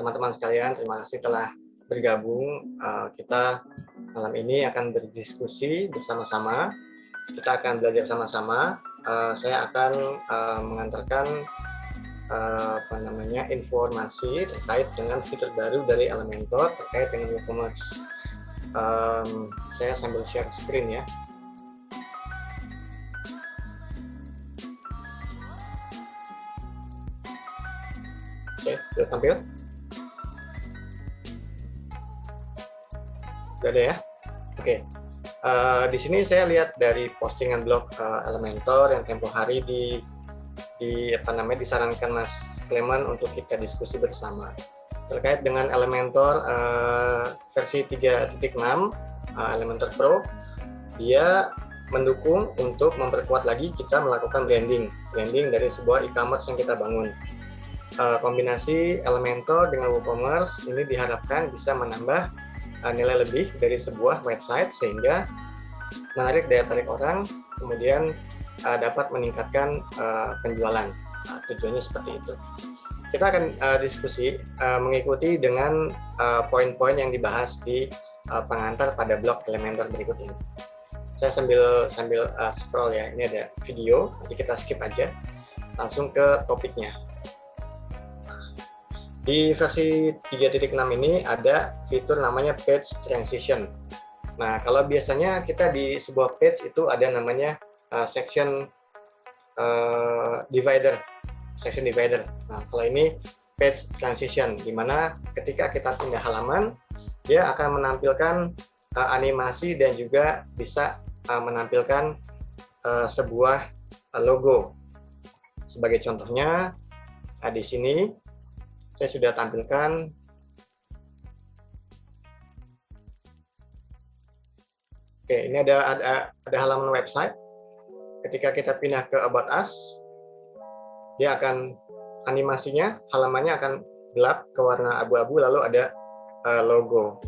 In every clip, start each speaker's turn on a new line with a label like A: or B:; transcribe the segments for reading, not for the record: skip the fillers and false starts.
A: teman-teman sekalian, terima kasih telah bergabung. Kita malam ini akan berdiskusi bersama-sama. Kita akan belajar sama-sama. Saya akan mengantarkan informasi terkait dengan fitur baru dari Elementor terkait dengan WooCommerce. Saya sambil share screen ya. Oke, sudah tampil? Sudah ada ya? Oke. Di sini saya lihat dari postingan blog Elementor yang tempo hari disarankan Mas Clement untuk kita diskusi bersama terkait dengan Elementor versi 3.6 Elementor Pro. Dia mendukung untuk memperkuat lagi kita melakukan branding dari sebuah e-commerce yang kita bangun. Kombinasi Elementor dengan WooCommerce ini diharapkan bisa menambah nilai lebih dari sebuah website sehingga menarik daya tarik orang, kemudian dapat meningkatkan penjualan. Tujuannya seperti itu. Kita akan diskusi mengikuti dengan poin-poin yang dibahas di pengantar pada blog Elementor berikut ini. Saya sambil scroll ya, ini ada video, nanti kita skip aja, langsung ke topiknya. Di versi 3.6 ini ada fitur namanya page transition. Nah, kalau biasanya kita di sebuah page itu ada namanya section divider. Nah, kalau ini page transition, di mana ketika kita pindah halaman, dia akan menampilkan animasi dan juga bisa menampilkan sebuah logo. Sebagai contohnya, di sini saya sudah tampilkan. Oke, ini ada halaman website. Ketika kita pindah ke About Us, dia akan animasinya, halamannya akan gelap ke warna abu-abu, lalu ada logo.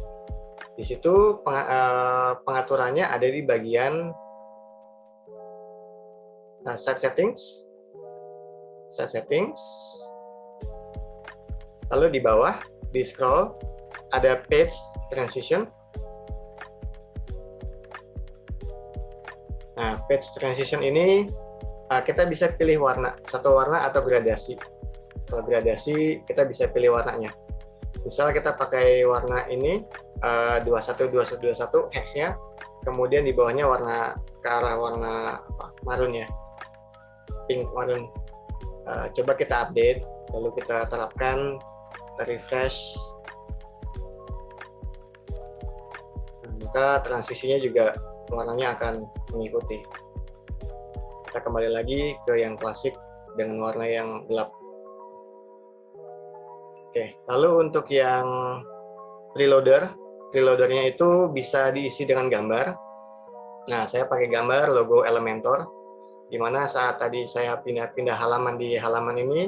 A: Di situ pengaturannya ada di bagian set settings. Lalu di bawah, di scroll, ada page transition. Nah, page transition ini kita bisa pilih warna, satu warna atau gradasi. Kalau gradasi, kita bisa pilih warnanya. Misal kita pakai warna ini, 21 hexnya, kemudian di bawahnya warna ke arah warna marun ya, pink marun. Coba kita update, lalu kita terapkan, refresh, maka transisinya juga warnanya akan mengikuti. Kita kembali lagi ke yang klasik dengan warna yang gelap. Oke, lalu untuk yang preloadernya itu bisa diisi dengan gambar. Nah, saya pakai gambar logo Elementor, di mana saat tadi saya pindah halaman di halaman ini,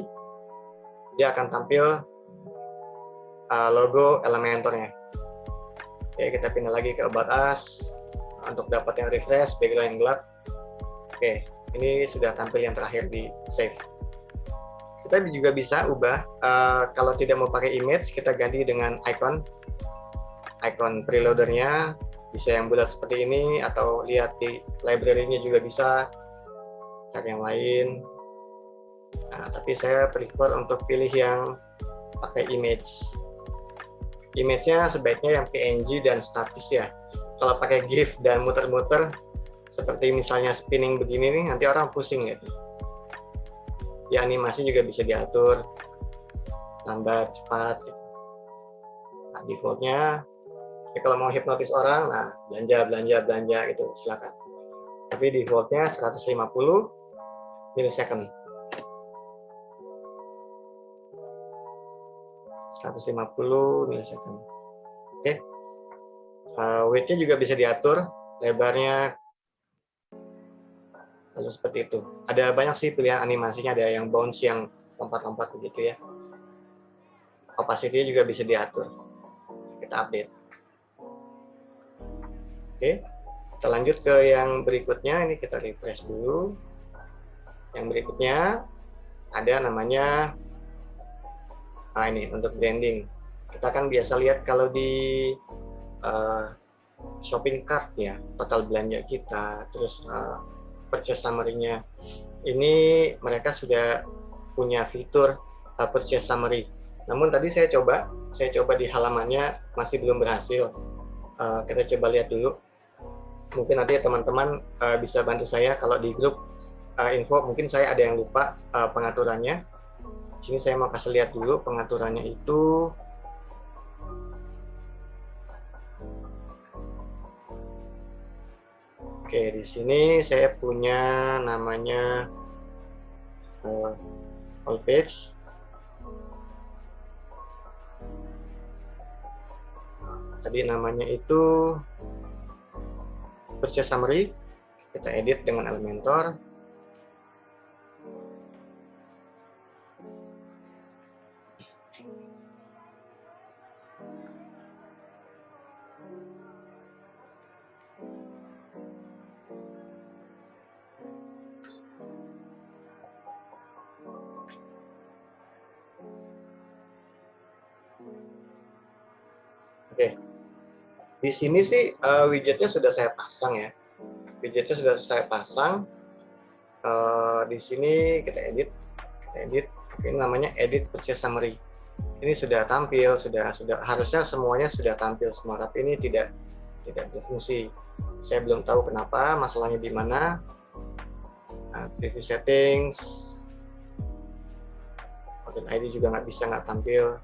A: dia akan tampil logo Elementornya. Oke, kita pindah lagi ke About Us untuk dapat yang refresh, background yang gelap. Oke, ini sudah tampil yang terakhir di save. Kita juga bisa ubah, kalau tidak mau pakai image, kita ganti dengan icon preloadernya, bisa yang bulat seperti ini, atau lihat di library-nya juga bisa, cari yang lain. Nah, tapi saya prefer untuk pilih yang pakai image. Image-nya sebaiknya yang PNG dan statis ya. Kalau pakai GIF dan muter-muter, seperti misalnya spinning begini nih, nanti orang pusing gitu. Ya, animasi juga bisa diatur, lambat, cepat. Gitu. Nah, default-nya, ya kalau mau hipnotis orang, nah belanja gitu, silakan. Tapi default-nya 150 milisecond. 150 milisecond. Oke. Weight-nya juga bisa diatur, lebarnya, lalu seperti itu. Ada banyak sih pilihan animasinya, ada yang bounce, yang lompat-lompat begitu ya. Opacity juga bisa diatur. Kita update. Oke, kita lanjut ke yang berikutnya. Ini kita refresh dulu. Yang berikutnya ada namanya, ini untuk branding. Kita kan biasa lihat kalau di shopping cart ya, total belanja kita, terus purchase summary-nya. Ini mereka sudah punya fitur purchase summary. Namun tadi saya coba di halamannya masih belum berhasil. Kita coba lihat dulu. Mungkin nanti teman-teman bisa bantu saya kalau di grup info, mungkin saya ada yang lupa pengaturannya. Di sini saya mau kasih lihat dulu pengaturannya itu. Oke, di sini saya punya namanya all page. Tadi namanya itu purchase summary. Kita edit dengan Elementor. Oke, di sini sih widgetnya sudah saya pasang ya. Widgetnya sudah saya pasang. Di sini kita edit. Ini namanya edit purchase summary. Ini sudah tampil, sudah harusnya semuanya sudah tampil semua, tapi ini tidak berfungsi. Saya belum tahu kenapa, masalahnya di mana. Preview settings, content ID juga nggak tampil.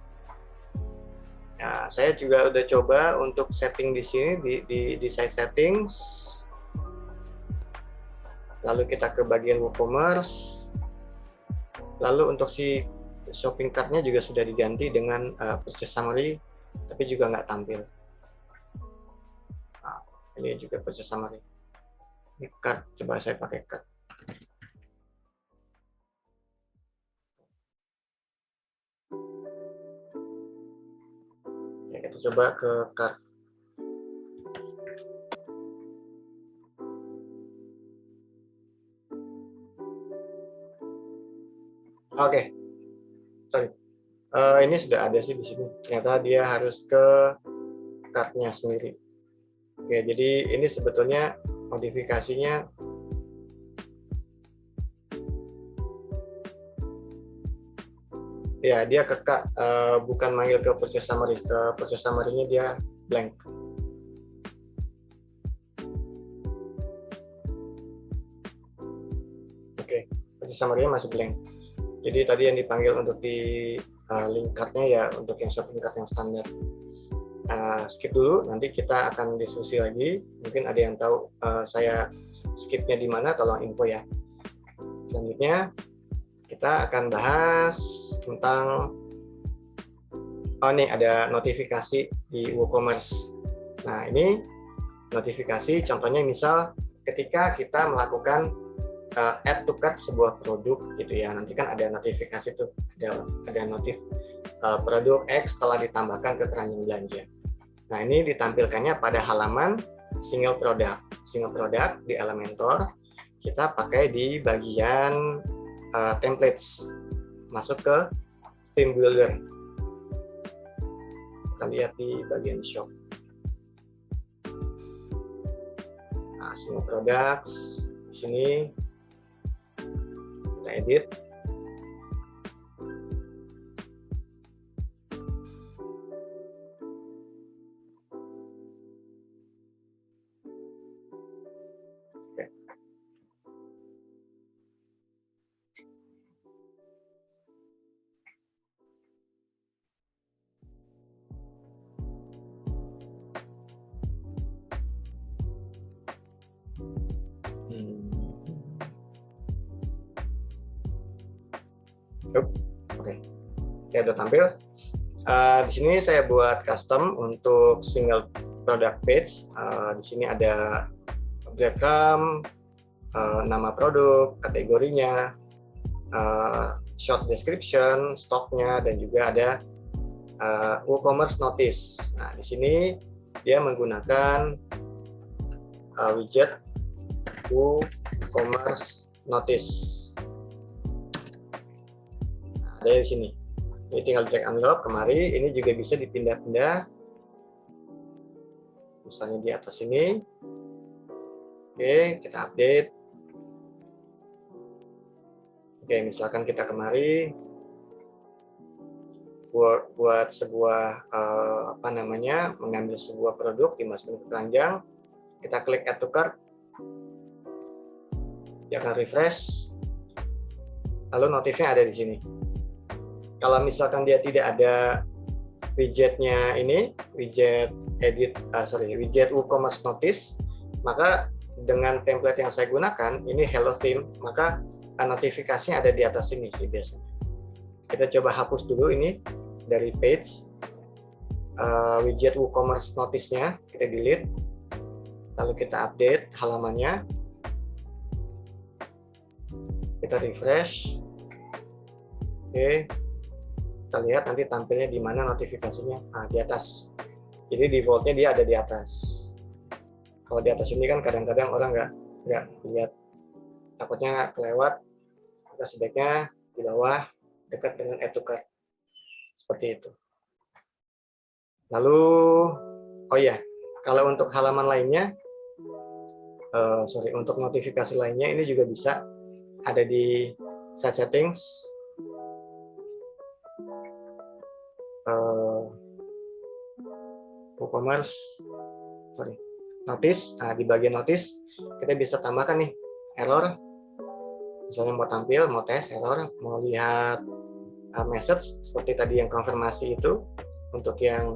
A: Nah, saya juga udah coba untuk setting di sini di site settings. Lalu kita ke bagian WooCommerce. Lalu untuk si shopping cart-nya juga sudah diganti dengan purchase summary, tapi juga nggak tampil. Nah, ini juga purchase summary. Ini cart, coba saya pakai cart. Ya, kita coba ke cart. Oke, sorry. Ini sudah ada sih di sini. Ternyata dia harus ke cart-nya sendiri. Oke, jadi ini sebetulnya modifikasinya ya, dia ke cart, bukan manggil ke purchase summary. Ke purchase summary-nya dia blank. Oke, purchase summary-nya masih blank. Jadi tadi yang dipanggil untuk di link card-nya ya untuk yang shopping cart yang standar. Skip dulu, nanti kita akan diskusi lagi. Mungkin ada yang tahu saya skipnya di mana, tolong info ya. Selanjutnya kita akan bahas tentang nih ada notifikasi di WooCommerce. Nah, ini notifikasi contohnya misal ketika kita melakukan add to cart sebuah produk gitu ya, nanti kan ada notifikasi tuh, ada notif produk X telah ditambahkan ke keranjang belanja. Nah, ini ditampilkannya pada halaman single product di Elementor. Kita pakai di bagian templates, masuk ke theme builder. Kita lihat di bagian shop. Nah, single products di sini kita edit. Oke, ya udah tampil. Di sini saya buat custom untuk single product page. Di sini ada breadcrumb, nama produk, kategorinya, short description, stoknya, dan juga ada WooCommerce notice. Nah, di sini dia menggunakan widget WooCommerce notice. Nah, ada di sini. Ini tinggal drag and drop kemari. Ini juga bisa dipindah-pindah. Misalnya di atas ini. Oke, kita update. Oke, misalkan kita kemari buat sebuah mengambil sebuah produk, dimasukin ke keranjang. Kita klik add to cart. Dia akan refresh. Lalu notifnya ada di sini. Kalau misalkan dia tidak ada widgetnya ini, widget WooCommerce Notice, maka dengan template yang saya gunakan, ini Hello Theme, maka notifikasinya ada di atas sini sih biasanya. Kita coba hapus dulu ini dari page, widget WooCommerce Notice-nya, kita delete, lalu kita update halamannya, kita refresh. Oke. Kita lihat nanti tampilnya di mana notifikasinya. Nah, di atas. Jadi defaultnya dia ada di atas. Kalau di atas ini kan kadang-kadang orang nggak lihat, takutnya kelewat. Maka sebaiknya di bawah dekat dengan add to cart. Seperti itu. Lalu, oh ya, kalau untuk halaman lainnya, untuk notifikasi lainnya ini juga bisa ada di site settings. WooCommerce notice. Nah, di bagian notice kita bisa tambahkan nih error, misalnya mau tampil, mau tes error, mau lihat message seperti tadi yang konfirmasi itu, untuk yang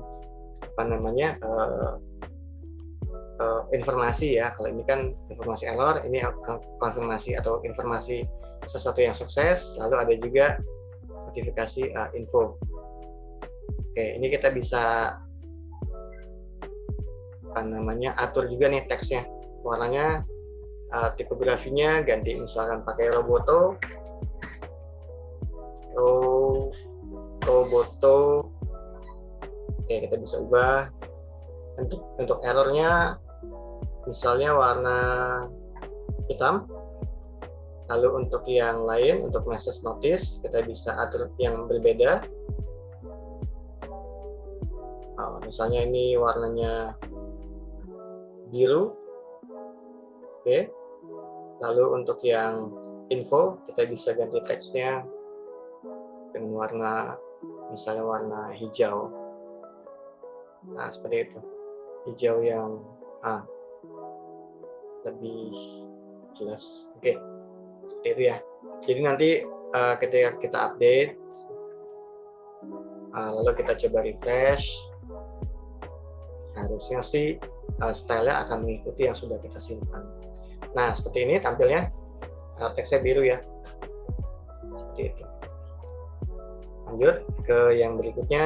A: informasi ya. Kalau ini kan informasi error, ini konfirmasi atau informasi sesuatu yang sukses. Lalu ada juga notifikasi info. Oke, ini kita bisa atur juga nih teksnya, warnanya, tipografinya ganti, misalkan pakai Roboto. Oke, kita bisa ubah. Untuk errornya misalnya warna hitam. Lalu untuk yang lain, untuk message notice, kita bisa atur yang berbeda. Misalnya ini warnanya biru. Oke. Lalu untuk yang info, kita bisa ganti teksnya dengan warna, misalnya warna hijau. Nah, seperti itu. Hijau yang lebih jelas. Oke. Seperti itu ya. Jadi nanti ketika kita update, lalu kita coba refresh, harusnya sih style-nya akan mengikuti yang sudah kita simpan. Nah, seperti ini tampilnya, teksnya biru ya. Seperti itu. Lanjut ke yang berikutnya,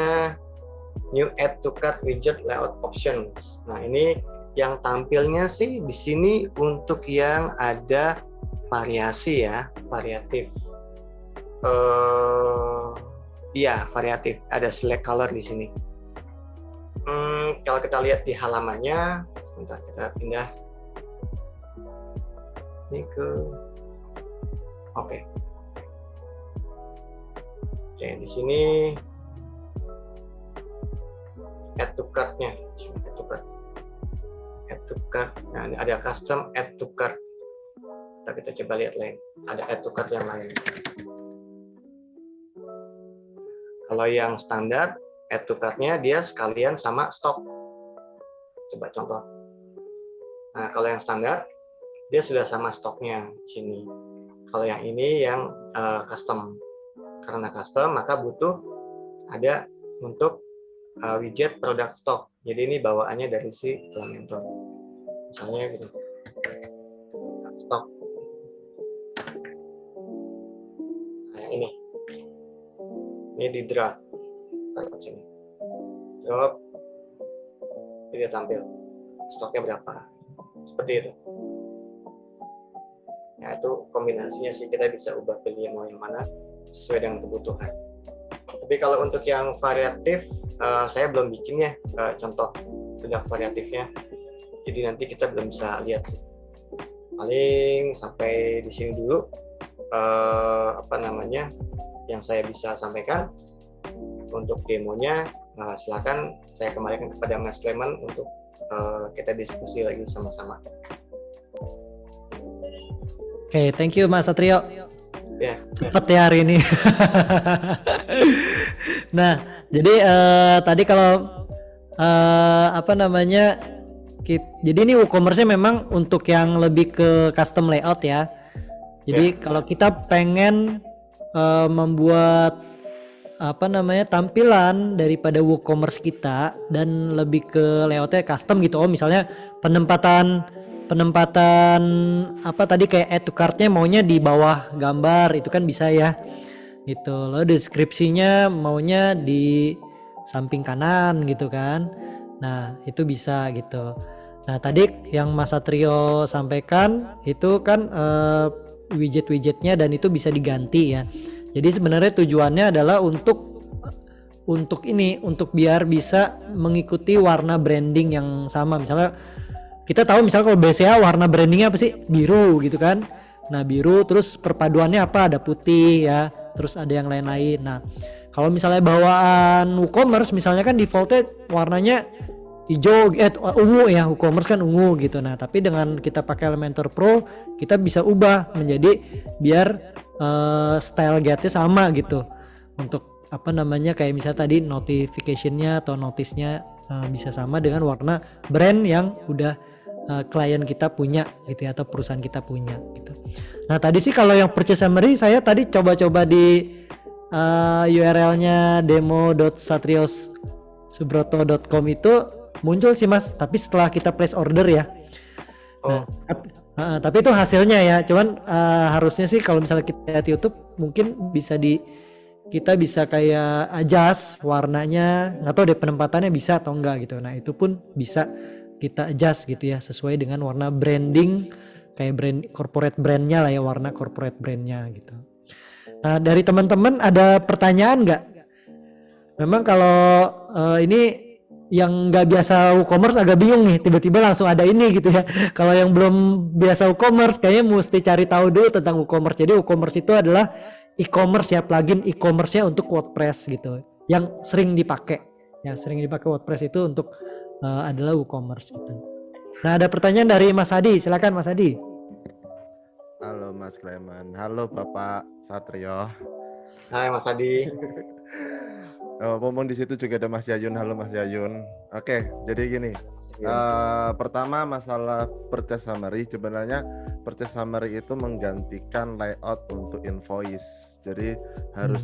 A: new add to cart widget layout options. Nah, ini yang tampilnya sih di sini untuk yang ada variasi ya, variatif. Iya, variatif. Ada select color di sini. Kalau kita lihat di halamannya, sebentar kita pindah ini ke, oke, di sini add to cart-nya, add to cart. Nah, ini ada custom add to cart. Kita coba lihat lain, ada add to cart yang lain. Kalau yang standar, add to cart-nya dia sekalian sama stok. Coba contoh. Nah, kalau yang standar, dia sudah sama stoknya di sini. Kalau yang ini yang custom. Karena custom, maka butuh ada untuk widget product stock. Jadi ini bawaannya dari si Elementor. Misalnya gitu. Stok. Nah, yang ini. Ini di drag. Taruh sini. Drop. Dia tampil. Stoknya berapa. Seperti itu. Nah, itu kombinasinya sih, kita bisa ubah pilih mau yang mana sesuai dengan kebutuhan. Tapi kalau untuk yang variatif, saya belum bikin ya contoh produk variatifnya. Jadi nanti kita belum bisa lihat sih. Paling sampai di sini dulu yang saya bisa sampaikan. untuk demonya, silakan saya kembalikan kepada Mas Clement untuk kita diskusi lagi sama-sama.
B: Oke, thank you Mas Satrio.
A: Ya.
B: Cepet ya hari ini. Nah, jadi tadi kalau jadi ini WooCommerce-nya memang untuk yang lebih ke custom layout ya. Jadi kalau kita pengen membuat tampilan daripada WooCommerce kita dan lebih ke layoutnya custom gitu. Misalnya penempatan kayak add to cart-nya maunya di bawah gambar, itu kan bisa ya gitu. Lalu deskripsinya maunya di samping kanan gitu kan. Nah itu bisa gitu. Nah tadi yang Mas Satrio sampaikan itu kan widget-widgetnya dan itu bisa diganti ya. Jadi sebenarnya tujuannya adalah untuk biar bisa mengikuti warna branding yang sama. Misalnya kita tahu misalnya kalau BCA warna brandingnya apa sih? Biru gitu kan. Nah biru, terus perpaduannya apa? Ada putih ya, terus ada yang lain-lain. Nah kalau misalnya bawaan WooCommerce misalnya kan defaultnya warnanya hijau, ungu ya, WooCommerce kan ungu gitu. Nah tapi dengan kita pakai Elementor Pro kita bisa ubah menjadi biar style guide-nya sama gitu. Untuk kayak misalnya tadi notification-nya atau notice-nya bisa sama dengan warna brand yang udah klien kita punya gitu ya, atau perusahaan kita punya gitu. Nah tadi sih kalau yang purchase summary saya tadi coba-coba di URL-nya demo.satriosubroto.com itu muncul sih Mas, tapi setelah kita place order ya. Tapi itu hasilnya ya, cuman harusnya sih kalau misalnya kita lihat YouTube mungkin kita bisa kayak adjust warnanya, nggak tahu deh penempatannya bisa atau enggak gitu. Nah itu pun bisa kita adjust gitu ya, sesuai dengan warna branding kayak brand corporate brandnya lah ya, warna corporate brandnya gitu. Nah dari teman-teman ada pertanyaan nggak? Memang kalau ini yang nggak biasa WooCommerce agak bingung nih, tiba-tiba langsung ada ini gitu ya. Kalau yang belum biasa WooCommerce kayaknya mesti cari tahu dulu tentang WooCommerce. Jadi WooCommerce itu adalah e-commerce ya, plugin e-commerce-nya untuk WordPress gitu. Yang sering dipakai WordPress itu untuk adalah WooCommerce gitu. Nah ada pertanyaan dari Mas Hadi, silakan Mas Hadi.
C: Halo Mas Clement, halo Bapak Satrio.
A: Hai Mas Hadi.
C: Ngomong di situ juga ada Mas Yayun. Halo Mas Yayun. Oke, jadi gini. Pertama masalah purchase summary. Sebenarnya purchase summary itu menggantikan layout untuk invoice. Jadi harus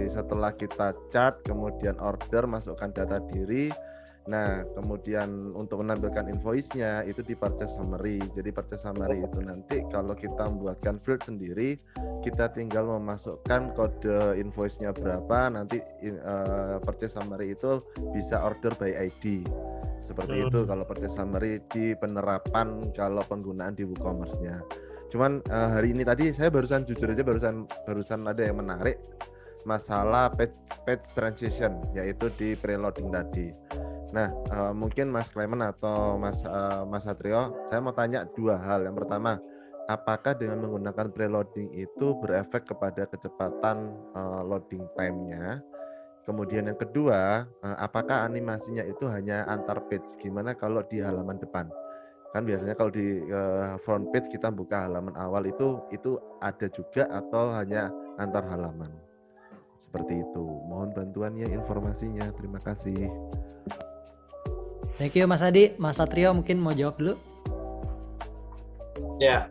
C: setelah kita chart, kemudian order, masukkan data diri. Nah, kemudian untuk menampilkan invoice-nya itu di purchase summary. Jadi purchase summary itu nanti kalau kita membuatkan field sendiri, kita tinggal memasukkan kode invoice-nya berapa, nanti purchase summary itu bisa order by ID. Seperti itu kalau purchase summary di penerapan kalau penggunaan di WooCommerce-nya. Cuman hari ini tadi saya jujur aja barusan ada yang menarik masalah page transition, yaitu di preloading tadi. Nah, mungkin Mas Clement atau Mas Satrio, saya mau tanya dua hal. Yang pertama, apakah dengan menggunakan preloading itu berefek kepada kecepatan loading time-nya? Kemudian yang kedua, apakah animasinya itu hanya antar page? Gimana kalau di halaman depan? Kan biasanya kalau di front page kita buka halaman awal itu ada juga atau hanya antar halaman? Seperti itu. Mohon bantuannya, informasinya. Terima kasih.
B: Thank you Mas Hadi. Mas Satrio mungkin mau jawab dulu.
A: Ya,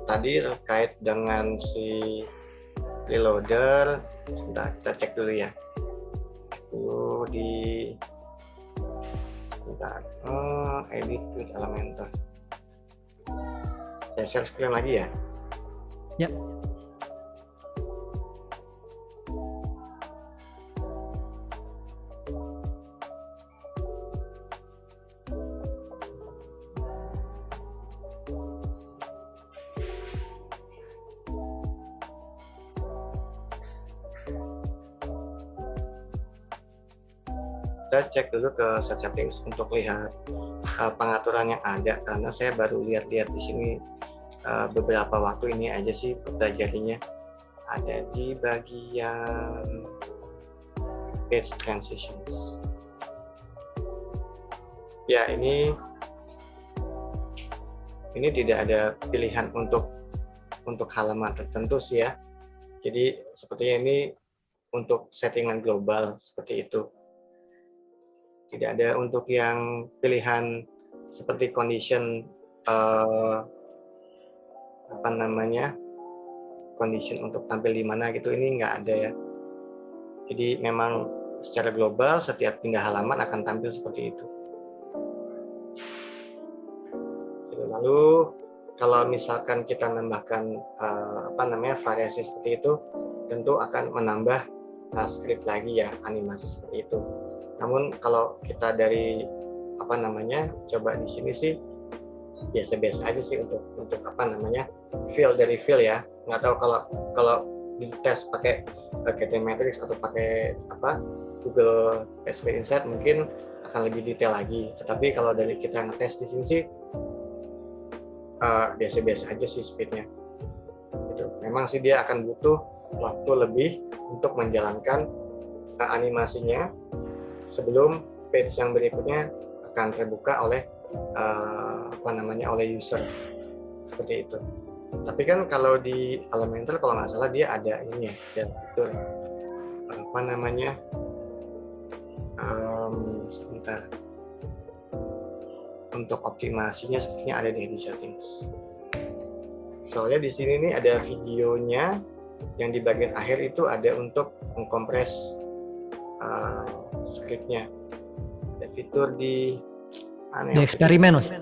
A: tadi terkait dengan si preloader, sebentar kita cek dulu ya. Itu edit with Elementor. Saya share screen lagi ya.
B: Ya.
A: Kita cek dulu ke settings untuk lihat pengaturan yang ada, karena saya baru lihat-lihat di sini beberapa waktu ini aja sih pelajarinya. Ada di bagian page transitions. Ya, ini tidak ada pilihan untuk halaman tertentu sih ya. Jadi sepertinya ini untuk settingan global seperti itu. Tidak ada untuk yang pilihan seperti condition condition untuk tampil di mana gitu, ini nggak ada ya. Jadi memang secara global setiap pindah halaman akan tampil seperti itu. Lalu kalau misalkan kita menambahkan variasi seperti itu, tentu akan menambah script lagi ya, animasi seperti itu. Namun kalau kita dari coba di sini sih biasa-biasa aja sih untuk feel ya. Nggak tahu kalau di tes pakai GT Matrix atau pakai Google PageSpeed Insight mungkin akan lebih detail lagi. Tetapi kalau dari kita ngetes di sini sih biasa-biasa aja sih speednya. Gitu. Memang sih dia akan butuh waktu lebih untuk menjalankan animasinya sebelum page yang berikutnya akan terbuka oleh oleh user seperti itu. Tapi kan kalau di Elementor kalau nggak salah dia ada ini ya, ada fitur sebentar. Untuk optimasinya sepertinya ada di settings. Soalnya di sini nih ada videonya yang di bagian akhir itu ada untuk mengkompres scriptnya. Ada fitur di
B: eksperimen mas.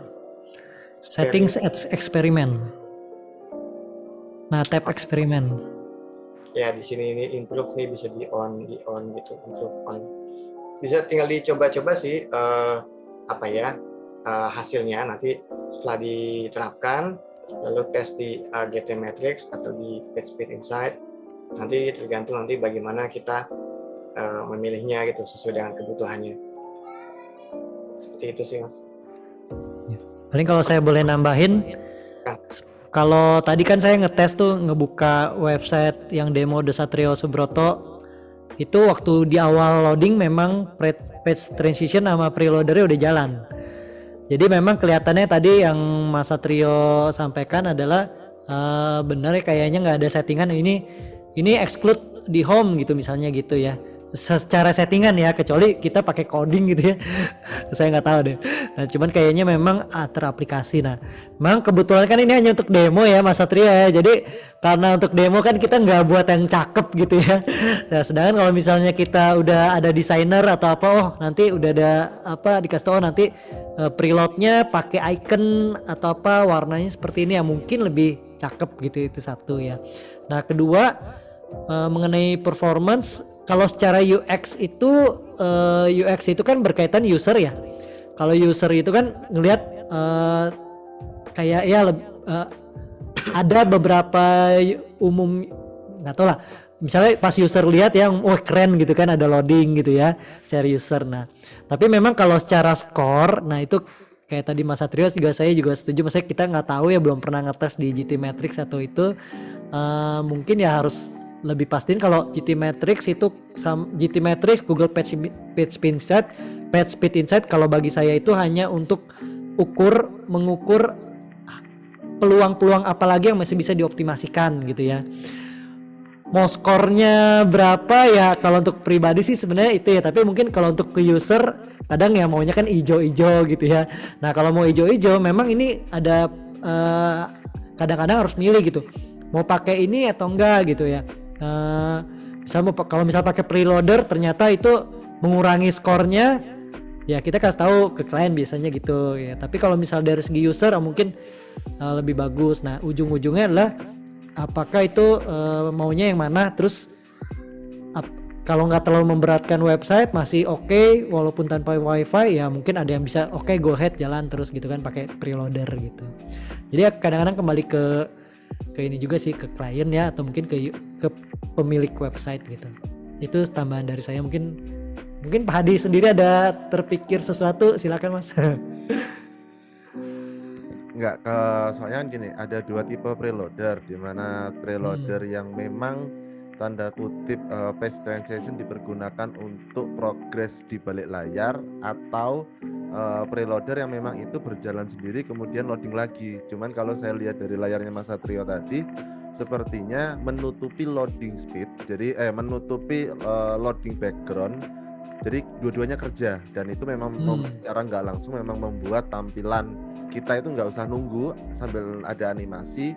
B: Settings eksperimen. Nah, tab eksperimen.
A: Ya, di sini ini improve nih bisa di on gitu, improve on. Bisa tinggal dicoba-coba sih hasilnya nanti setelah diterapkan, lalu tes di GT Matrix atau di PageSpeed Insight. Nanti tergantung nanti bagaimana kita memilihnya gitu sesuai dengan kebutuhannya. Seperti itu sih mas.
B: Paling kalau saya boleh nambahin, kalau tadi kan saya ngetes tuh ngebuka website yang demo The Satrio Subroto, itu waktu di awal loading memang page transition sama preloadernya udah jalan. Jadi memang kelihatannya tadi yang Mas Satrio sampaikan adalah benar ya, kayaknya nggak ada settingan ini exclude di home gitu misalnya gitu ya. Secara settingan ya, kecuali kita pakai coding gitu ya. Saya nggak tahu deh. Nah, cuman kayaknya memang teraplikasi. Nah, memang kebetulan kan ini hanya untuk demo ya Mas Satria ya. Jadi karena untuk demo kan kita nggak buat yang cakep gitu ya. Nah, sedangkan kalau misalnya kita udah ada desainer atau nanti udah ada dikasih tahu nanti preloadnya pakai icon atau warnanya seperti ini ya, mungkin lebih cakep gitu, itu satu ya. Nah, kedua mengenai performance, kalau secara UX itu kan berkaitan user ya. Kalau user itu kan ngelihat kayak ya ada beberapa umum, nggak tahu lah. Misalnya pas user lihat yang keren gitu kan, ada loading gitu ya secara user. Nah, tapi memang kalau secara skor, nah itu kayak tadi Mas Satrio saya juga setuju. Maksudnya kita nggak tahu ya, belum pernah ngetes di GT Matrix atau itu. Mungkin ya harus lebih pastiin kalau GT Matrix itu GT Matrix, Google PageSpeed Insight kalau bagi saya itu hanya untuk mengukur peluang-peluang apalagi yang masih bisa dioptimasikan gitu ya. Mau skornya berapa ya, kalau untuk pribadi sih sebenarnya itu ya, tapi mungkin kalau untuk ke user kadang ya maunya kan ijo-ijo gitu ya. Nah, kalau mau ijo-ijo memang ini ada kadang-kadang harus milih gitu, mau pakai ini atau enggak gitu ya. Kalau misal pakai preloader ternyata itu mengurangi skornya, ya kita kasih tahu ke klien biasanya gitu ya. Tapi kalau misal dari segi user mungkin lebih bagus. Nah, ujung-ujungnya adalah apakah itu maunya yang mana. Terus kalau nggak terlalu memberatkan website masih oke, walaupun tanpa wifi ya mungkin ada yang bisa go ahead jalan terus gitu kan pakai preloader gitu. Jadi ya kadang-kadang kembali ke ini juga sih, ke klien ya, atau mungkin ke pemilik website gitu. Itu tambahan dari saya. Mungkin Pak Hadi sendiri ada terpikir sesuatu, silakan Mas.
C: Enggak, soalnya gini, ada dua tipe preloader, di mana preloader yang memang tanda kutip page transition dipergunakan untuk progres di balik layar atau preloader yang memang itu berjalan sendiri kemudian loading lagi. Cuman kalau saya lihat dari layarnya Mas Satrio tadi sepertinya menutupi loading speed, jadi menutupi loading background. Jadi dua-duanya kerja dan itu memang secara nggak langsung memang membuat tampilan kita itu nggak usah nunggu sambil ada animasi.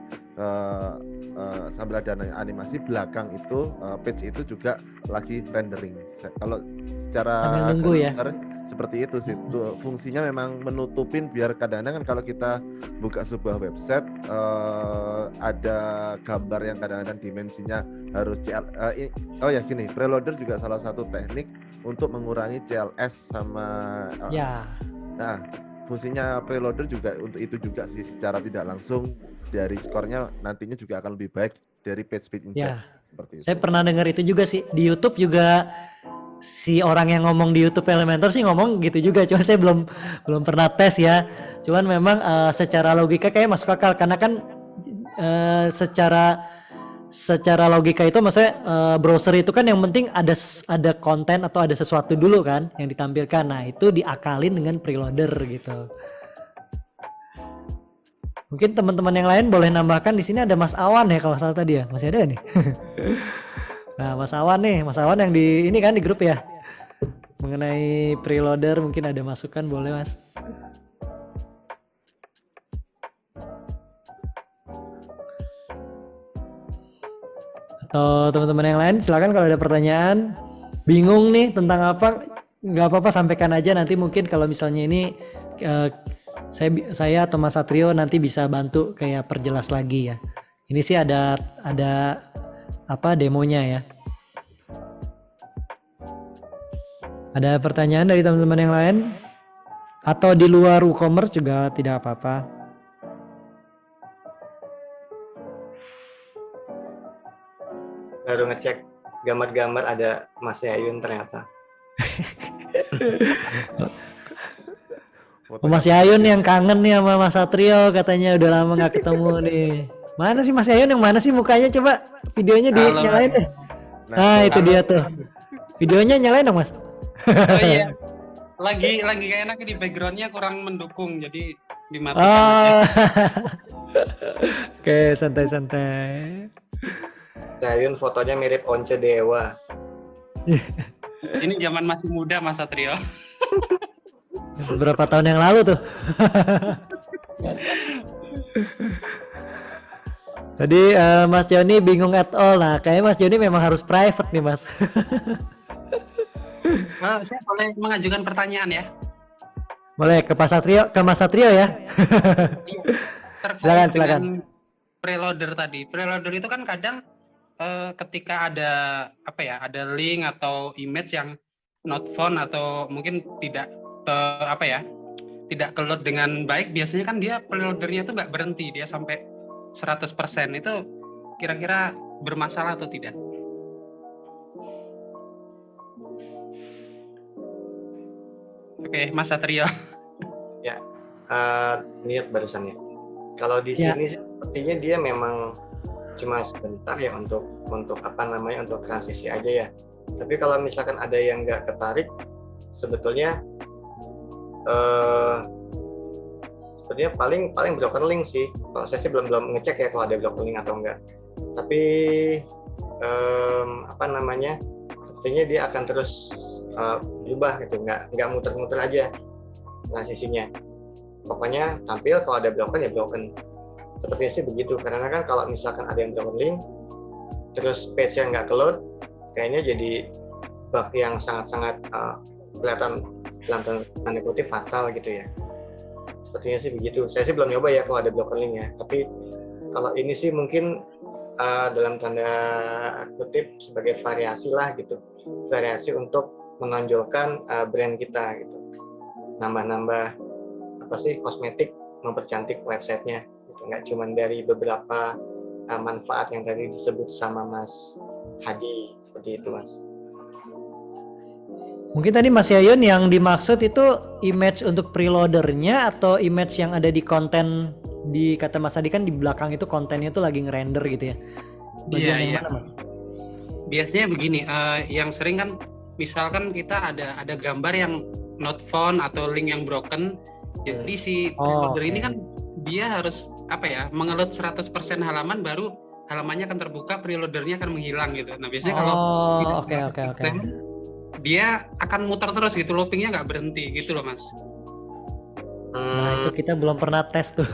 C: Sambil ada animasi belakang itu page itu juga lagi rendering. Kalau secara
B: nunggu ya.
C: Seperti itu sih. Fungsinya memang menutupin biar kadang-kadang kan kalau kita buka sebuah website ada gambar yang kadang-kadang dimensinya harus gini, preloader juga salah satu teknik untuk mengurangi CLS sama Nah, fungsinya preloader juga untuk itu juga sih, secara tidak langsung dari skornya nantinya juga akan lebih baik dari page speed insight. Seperti itu.
B: Saya pernah dengar itu juga sih di YouTube juga, si orang yang ngomong di YouTube Elementor sih ngomong gitu juga, cuman saya belum pernah tes ya. Cuman memang secara logika kayak masuk akal karena kan secara logika itu maksudnya browser itu kan yang penting ada konten atau ada sesuatu dulu kan yang ditampilkan. Nah, itu diakalin dengan preloader gitu. Mungkin teman-teman yang lain boleh nambahkan. Di sini ada Mas Awan ya kalau salah tadi ya. Masih ada nih. Nah, Mas Awan yang di ini kan di grup ya. Mengenai preloader mungkin ada masukan, boleh Mas. Atau teman-teman yang lain silakan kalau ada pertanyaan, bingung nih tentang apa, nggak apa-apa sampaikan aja, nanti mungkin kalau misalnya ini saya atau Mas Satrio nanti bisa bantu kayak perjelas lagi ya. Ini sih ada apa demonya ya. Ada pertanyaan dari teman-teman yang lain? Atau di luar WooCommerce juga tidak apa-apa.
A: Baru ngecek gambar-gambar ada Mas Yayun ternyata.
B: Mas Yayun yang kangen nih sama Mas Satrio, katanya udah lama nggak ketemu nih. Mana sih Mas Yayun, yang mana sih mukanya, coba videonya dinyalain deh. Nah itu dia tuh. Videonya nyalain dong Mas.
D: Oh iya. Lagi kayak enaknya di backgroundnya kurang mendukung, jadi dimatikan.
B: Oke, santai-santai.
A: Yayun fotonya mirip Once Dewa.
D: Ini zaman masih muda Mas Satrio.
B: Beberapa tahun yang lalu tuh. Tadi Mas Joni bingung at all. Nah, kayaknya Mas Joni memang harus private nih Mas.
D: Saya boleh mengajukan pertanyaan ya?
B: Boleh ke Mas Satrio ya.
D: Iya.
B: Silakan.
D: Preloader tadi. Preloader itu kan kadang ketika ada link atau image yang not found atau mungkin tidak tidak keload dengan baik, biasanya kan dia preloadernya itu nggak berhenti, dia sampai 100%. Itu kira-kira bermasalah atau tidak? Oke, Mas Satrio.
A: Ya, lihat barusannya. Kalau di sini sepertinya dia memang cuma sebentar ya untuk untuk transisi aja ya. Tapi kalau misalkan ada yang nggak ketarik, sebetulnya sepertinya paling broken link sih. Kalau saya sih belum ngecek ya kalau ada broken link atau enggak. Tapi sepertinya dia akan terus berubah gitu, nggak muter-muter aja transisinya. Pokoknya tampil kalau ada broken ya broken. Sepertinya sih begitu. Karena kan kalau misalkan ada yang broken link, terus page-nya nggak keload, kayaknya jadi bug yang sangat-sangat kelihatan dalam tanda kutip fatal gitu ya. Sepertinya sih begitu. Saya sih belum nyoba ya kalau ada broken link ya. Tapi kalau ini sih mungkin dalam tanda kutip sebagai variasi lah gitu. Variasi untuk menonjolkan brand kita gitu. Nambah-nambah kosmetik, mempercantik websitenya. Gitu. Nggak cuma dari beberapa manfaat yang tadi disebut sama Mas Hadi, seperti itu Mas.
B: Mungkin tadi Mas Yayun yang dimaksud itu image untuk preloadernya atau image yang ada di konten, di kata Mas Hadi kan di belakang itu kontennya tuh lagi ngerender gitu ya. Bagian yang mana Mas?
D: biasanya begini, yang sering kan misalkan kita ada gambar yang not found atau link yang broken. Jadi si preloader ini kan dia harus apa ya, mengeload 100% halaman baru halamannya akan terbuka, preloadernya akan menghilang gitu. Nah, biasanya kalau tidak 100% dia akan muter terus gitu, loopingnya nggak berhenti gitu loh, Mas.
B: Nah, itu kita belum pernah tes tuh.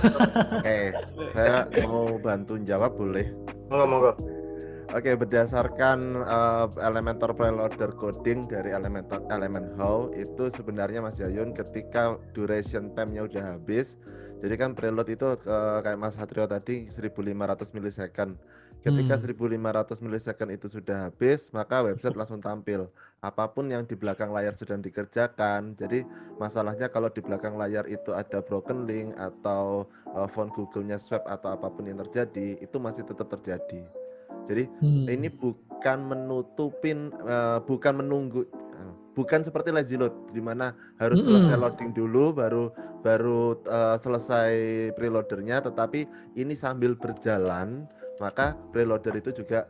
C: Oke, saya mau bantu jawab boleh?
A: Monggo.
C: Oke, berdasarkan Elementor preloader coding dari element how itu sebenarnya Mas Yayun ketika duration time-nya udah habis. Jadi kan preload itu kayak Mas Satrio tadi 1500 milisecond. Ketika 1500 milisecond itu sudah habis, maka website langsung tampil. Apapun yang di belakang layar sedang dikerjakan. Jadi masalahnya kalau di belakang layar itu ada broken link atau font Google-nya swap atau apapun yang terjadi, itu masih tetap terjadi. Jadi ini bukan menutupin, bukan menunggu, bukan seperti lazy load di mana harus selesai loading dulu baru selesai preloadernya, tetapi ini sambil berjalan maka preloader itu juga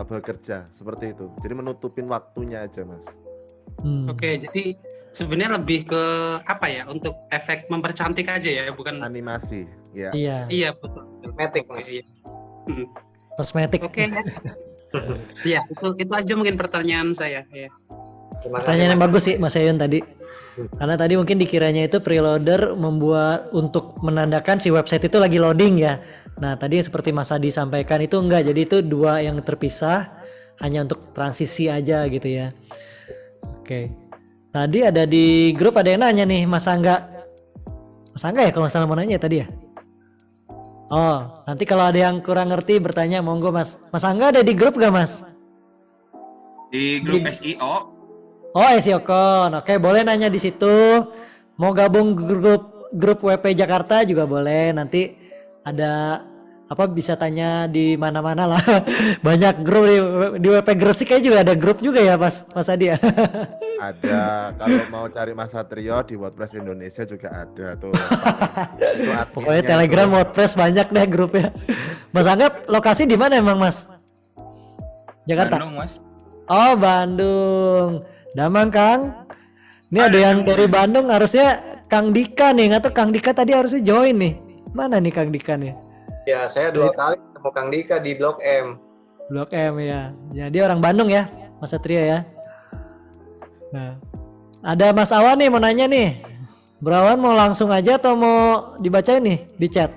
C: bekerja seperti itu. Jadi menutupin waktunya aja, Mas.
D: Oke, jadi sebenarnya lebih ke apa ya? Untuk efek mempercantik aja ya, bukan
C: animasi. Ya.
D: Iya, betul.
A: Kosmetik, Mas.
B: Kosmetik.
D: Oke. Ya, itu aja mungkin pertanyaan saya. Ya.
B: Pertanyaan yang bagus sih Mas Yayun tadi. Karena tadi mungkin dikiranya itu preloader membuat untuk menandakan si website itu lagi loading ya. Nah tadi seperti Mas Adi sampaikan itu enggak, jadi itu dua yang terpisah hanya untuk transisi aja gitu ya. Oke. Tadi ada di grup ada yang nanya nih Mas Angga ya kalau nggak salah mau nanya tadi ya. Oh nanti kalau ada yang kurang ngerti bertanya monggo Mas. Mas Angga ada di grup gak Mas?
E: Di grup SEO.
B: Oh SEOcon, oke boleh nanya di situ. Mau gabung grup WP Jakarta juga boleh. Nanti ada apa bisa tanya di mana-mana lah. Banyak grup di WP Gresik juga ada grup juga ya Mas Adi ya.
C: Ada, kalau mau cari Mas Satrio di WordPress Indonesia juga ada tuh.
B: Pokoknya Telegram, WordPress banyak deh grupnya. Mas Anggap lokasi di mana emang Mas? Jakarta.
E: Bandung, Mas.
B: Oh Bandung. Damang Kang. Ini ada yang dari Bandung, harusnya Kang Dika nih, atau Kang Dika tadi harusnya join nih. Mana nih Kang Dika nih?
A: Ya, saya 2 kali ketemu Kang Dika di Blok M.
B: Blok M ya. Ya dia orang Bandung ya, Mas Satria ya. Nah, ada Mas Awan nih mau nanya nih. Berawan mau langsung aja atau mau dibacain nih di chat?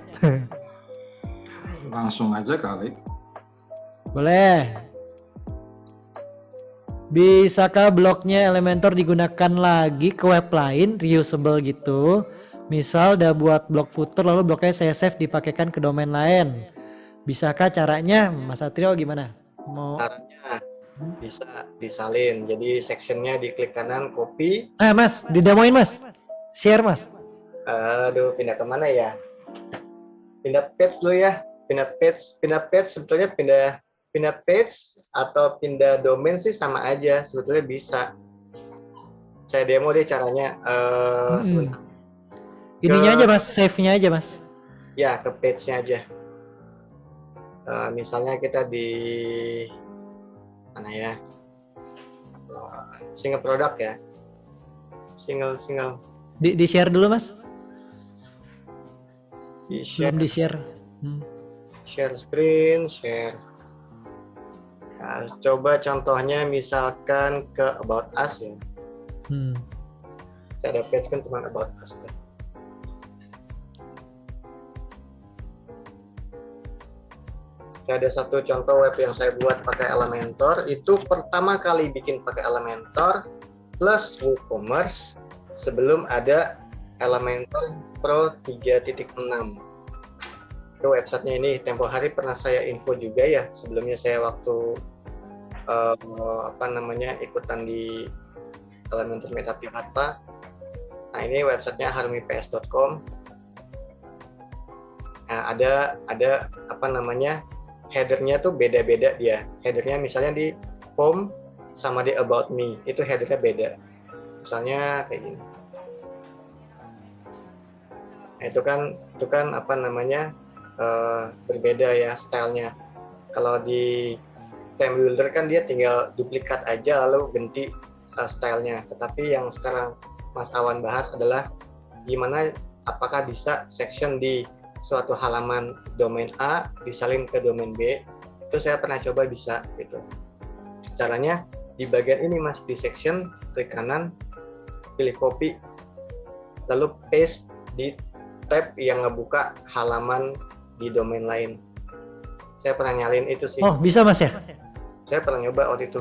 F: Langsung aja kali.
B: Boleh. Bisakah blognya Elementor digunakan lagi ke web lain, reusable gitu? Misal udah buat blog footer lalu blognya saya save dipakaikan ke domain lain. Bisakah caranya? Mas Satrio gimana? Mau?
A: Caranya bisa disalin. Jadi sectionnya diklik kanan, copy.
B: Mas, didemoin Mas. Share Mas.
A: Aduh, pindah kemana ya? Pindah page dulu ya. Pindah page sebetulnya pindah page atau pindah domain sih sama aja, sebetulnya bisa. Saya demo deh caranya.
B: Ininya aja Mas, save-nya aja Mas.
A: Ya, ke page-nya aja. Misalnya kita di mana ya? Single product ya. Single.
B: Di share dulu Mas.
A: Di share.
B: Belum di share.
A: Share screen, share. Nah, coba contohnya misalkan ke About Us ya. Saya ada page kan cuma About Us ya. Ada satu contoh web yang saya buat pakai Elementor, itu pertama kali bikin pakai Elementor plus WooCommerce sebelum ada Elementor Pro 3.6. Itu websitenya ini, tempo hari pernah saya info juga ya, sebelumnya saya waktu ikutan di Elementor Meetup Jakarta. Nah ini websitenya harmips.com. Nah, ada headernya tuh beda-beda dia. Headernya misalnya di home sama di about me, itu headernya beda. Misalnya kayak gini. Nah, itu kan berbeda ya stylenya. Kalau di theme builder kan dia tinggal duplikat aja lalu ganti stylenya. Tetapi yang sekarang Mas Awan bahas adalah gimana apakah bisa section di suatu halaman domain A disalin ke domain B. Itu saya pernah coba bisa gitu. Caranya di bagian ini Mas, di section klik kanan, pilih copy, lalu paste di tab yang ngebuka halaman di domain lain. Saya pernah nyalin itu sih.
B: Oh, bisa Mas ya?
A: Saya pernah nyoba waktu itu.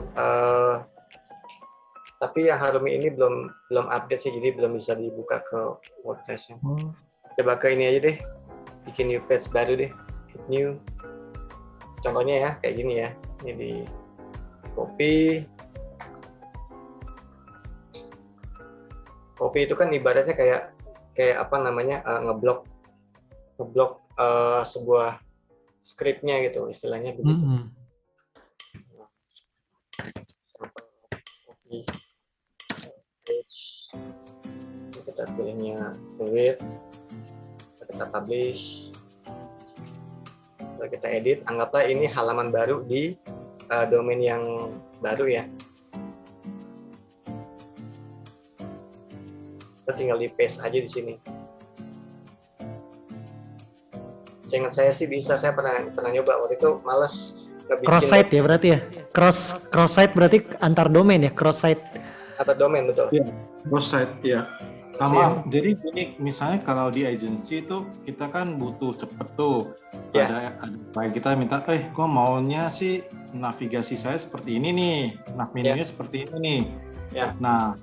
A: Tapi yang Harumi ini belum update sih, jadi belum bisa dibuka ke WordPress-nya. Coba ke ini aja deh, bikin new page baru deh, hit new. Contohnya ya kayak gini ya, ini di copy. Copy itu kan ibaratnya kayak apa namanya, ngeblok sebuah scriptnya gitu, istilahnya begitu. Copy page, kita pilihnya fluid, kita publish, kita edit, anggaplah ini halaman baru di domain yang baru ya. Kita tinggal di paste aja di sini. Seingat saya sih bisa, saya pernah nyoba waktu itu, males ngebikin
B: Cross site ya berarti ya? Cross site berarti antar domain ya, cross site.
A: atau domain, betul.
F: Iya, cross site ya. Maaf, jadi ini misalnya kalau di agency itu kita kan butuh cepet tuh.
A: Ya.
F: Ada kayak kita minta, gua maunya sih navigasi saya seperti ini nih, menunya seperti ini nih.
A: Ya.
F: Nah,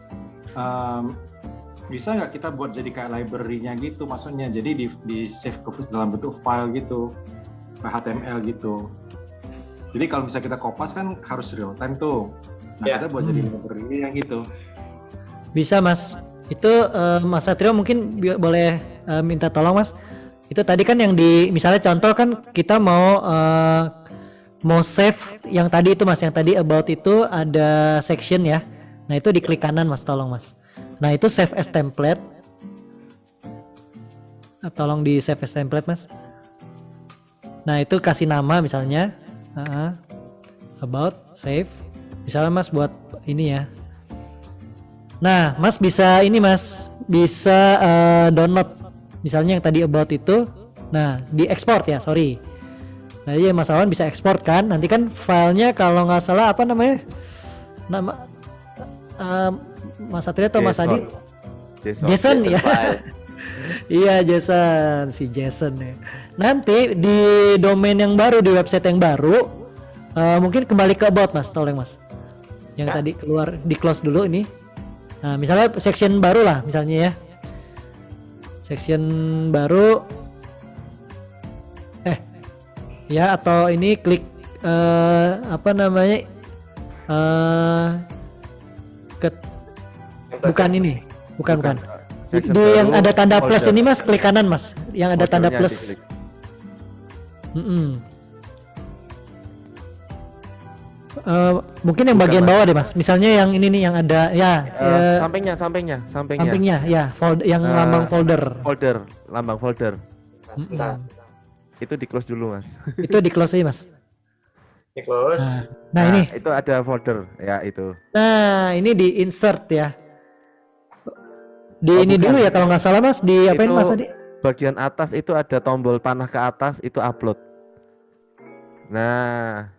F: bisa nggak kita buat jadi kayak library-nya gitu, maksudnya jadi di save ke dalam bentuk file gitu, HTML gitu. Jadi kalau bisa kita kopas kan harus real time tuh. Nah, kita buat jadi library yang gitu.
B: Bisa Mas. Itu Mas Satrio mungkin boleh minta tolong Mas. Itu tadi kan yang di misalnya contoh kan kita mau save yang tadi itu Mas, yang tadi about itu ada section ya. Nah, itu diklik kanan Mas, tolong Mas. Nah, itu save as template. Tolong di save as template Mas. Nah, itu kasih nama misalnya about save. Misalnya Mas buat ini ya. Nah, Mas bisa ini Mas, bisa download misalnya yang tadi about itu. Nah, di export ya, sorry. Nah, iya Mas Awan bisa export kan. Nanti kan filenya kalau nggak salah apa namanya? Nama Mas Satria atau Mas Adi? Jason ya. Iya, Jason, si Jason ya. Nanti di domain yang baru, di website yang baru, mungkin kembali ke about Mas, tolong Mas. Yang tadi keluar, di close dulu ini. Nah, misalnya section baru lah misalnya ya. Section baru ya, atau ini klik apa namanya? Bukan ini. Bukan. Di yang ada tanda plus ini Mas, klik kanan Mas. Yang ada tanda plus. Mungkin yang bagian bawah deh Mas. Misalnya yang ini nih yang ada ya
C: sampingnya
B: ya, yang lambang folder.
C: Lambang folder.
A: Sebentar.
C: Itu di close dulu Mas.
B: Itu di close aja Mas.
A: Di close.
B: Nah, ini.
C: Itu ada folder ya itu.
B: Nah, ini di insert ya. Di ini
C: bukan.
B: dulu ya kalau nggak salah Mas, di apain
C: Itu
B: Mas tadi?
C: Bagian atas itu ada tombol panah ke atas, itu upload. Nah,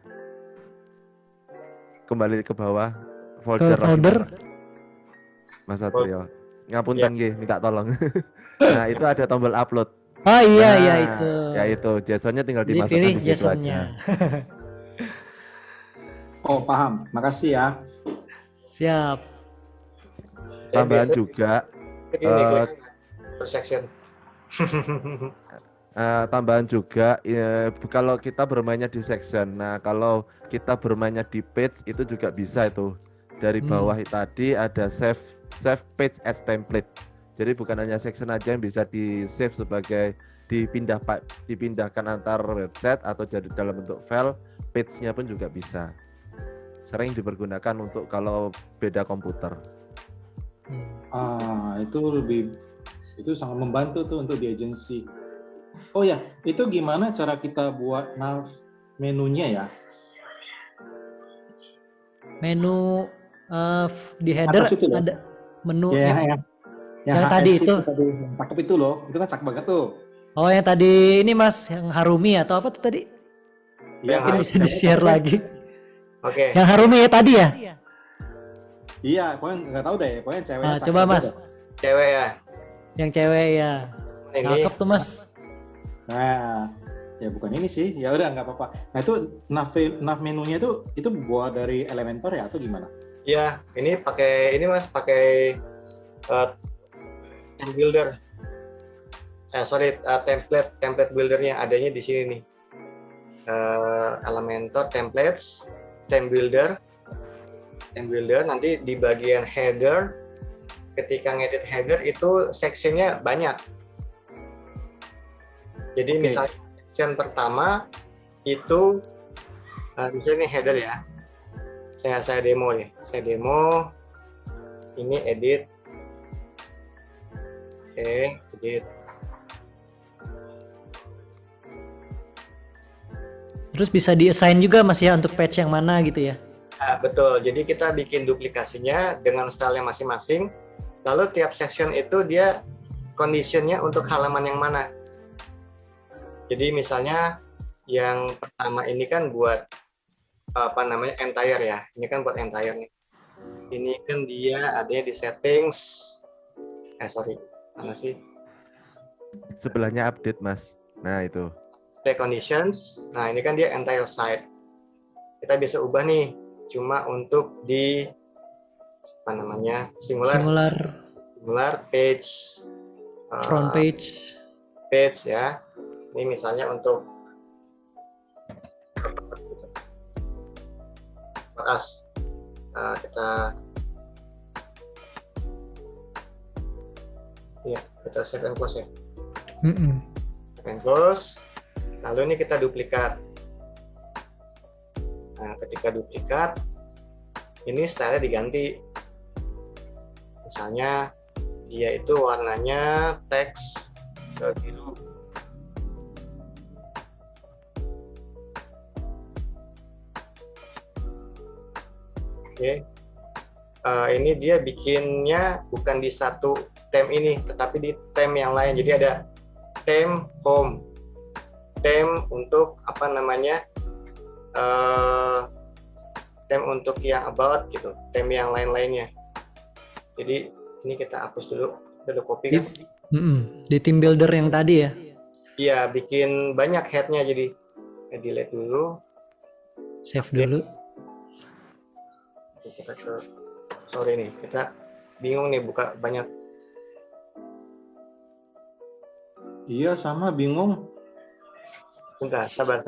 C: kembali ke bawah folder.
B: Ke folder.
C: Mas Satrio. Ngapunten nggih, minta tolong. Nah, itu ada tombol upload.
B: Oh iya
C: Nah,
B: itu.
C: Ya itu, JSON-nya tinggal
B: Jadi
C: dimasukkan
B: pilih
C: di situ aja.
B: JSON-nya.
F: Oh, paham. Makasih ya.
B: Siap.
C: Tambahan
A: biasanya
C: juga
A: ini klik per section.
C: tambahan juga kalau kita bermainnya di section. Nah, kalau kita bermainnya di page itu juga bisa itu. Dari bawah tadi ada save page as template. Jadi bukan hanya section aja yang bisa di save sebagai dipindahkan antar website atau jadi dalam bentuk file, page-nya pun juga bisa. Sering dipergunakan untuk kalau beda komputer.
F: Itu sangat membantu tuh untuk di agency. Oh ya, itu gimana cara kita buat nav menunya ya?
B: Menu di header
F: Atas itu loh.
B: ada menu
F: Ya, yang
B: yang
F: HS
B: tadi itu.
F: tadi, yang cakep itu loh. Itu kan cakep banget tuh.
B: Oh, yang tadi ini Mas, yang Harumi atau apa tuh tadi?
F: Iya,
B: Mungkin
A: Yang
B: bisa
F: cewek
B: di-share
F: cakep kan?
B: lagi.
A: Oke.
B: Yang Harumi ya tadi ya?
F: Iya, pokoknya nggak tahu deh. Pokoknya ceweknya cakep
B: Coba
F: aja
B: Mas,
F: deh.
A: Cewek ya.
B: yang cewek ya.
A: Ini
B: Cakep tuh Mas.
F: Nah, ya bukan ini sih. Ya udah nggak apa-apa. Nah itu nav menunya itu buat dari Elementor ya atau gimana?
A: ya, ini pakai ini Mas, pakai theme builder. Template buildernya adanya di sini nih. Elementor templates, theme builder nanti di bagian header, ketika ngedit header itu sectionnya banyak. Jadi
F: Oke.
A: misalnya section pertama itu misalnya ini header ya. Saya demo nih. Saya demo ini edit. Oke, edit.
B: Terus bisa di-assign juga Mas ya untuk patch yang mana gitu ya.
A: Nah, betul. Jadi kita bikin duplikasinya dengan stylenya masing-masing. Lalu tiap section itu dia conditionnya untuk halaman yang mana. Jadi misalnya yang pertama ini kan buat apa namanya entire ya. Ini kan buat entire nih. Ini kan dia adanya di settings. Mana sih?
C: Sebelahnya update Mas. Nah itu.
A: Display conditions. Nah ini kan dia entire site. Kita bisa ubah nih. Cuma untuk di apa namanya singular page,
B: front page.
A: ya. Ini misalnya untuk us kita save and close ya. Save and close. Lalu ini kita duplikat. Nah, ketika duplikat, ini style diganti. Misalnya dia itu warnanya teks ke biru. Oke. Ini dia bikinnya bukan di satu theme ini, tetapi di theme yang lain. Jadi ada theme home, theme untuk apa namanya, theme untuk yang about gitu, theme yang lain-lainnya. Jadi ini kita hapus dulu, kita copy kan?
B: Di team builder yang tadi ya?
A: Iya, bikin banyak headnya, jadi delete dulu.
B: Save dulu.
A: Kita sorry nih, kita bingung nih buka banyak.
F: Iya sama bingung.
A: Bentar, sabar.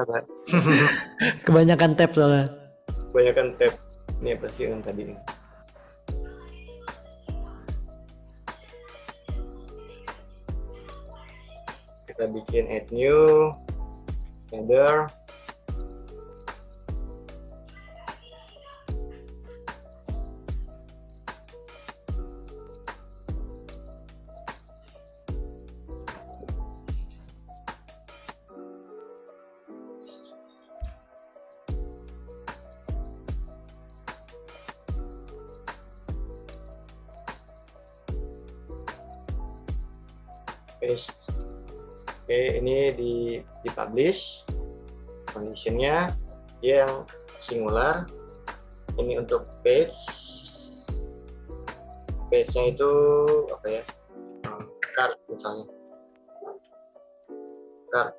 B: Kebanyakan tab soalnya.
A: Kebanyakan tab. Ini apa sih yang tadi nih? Kita bikin add new, header. Paste. Oke, ini di publish. Conditionnya dia yang singular. Ini untuk page. Page-nya itu apa ya? Card misalnya. Card.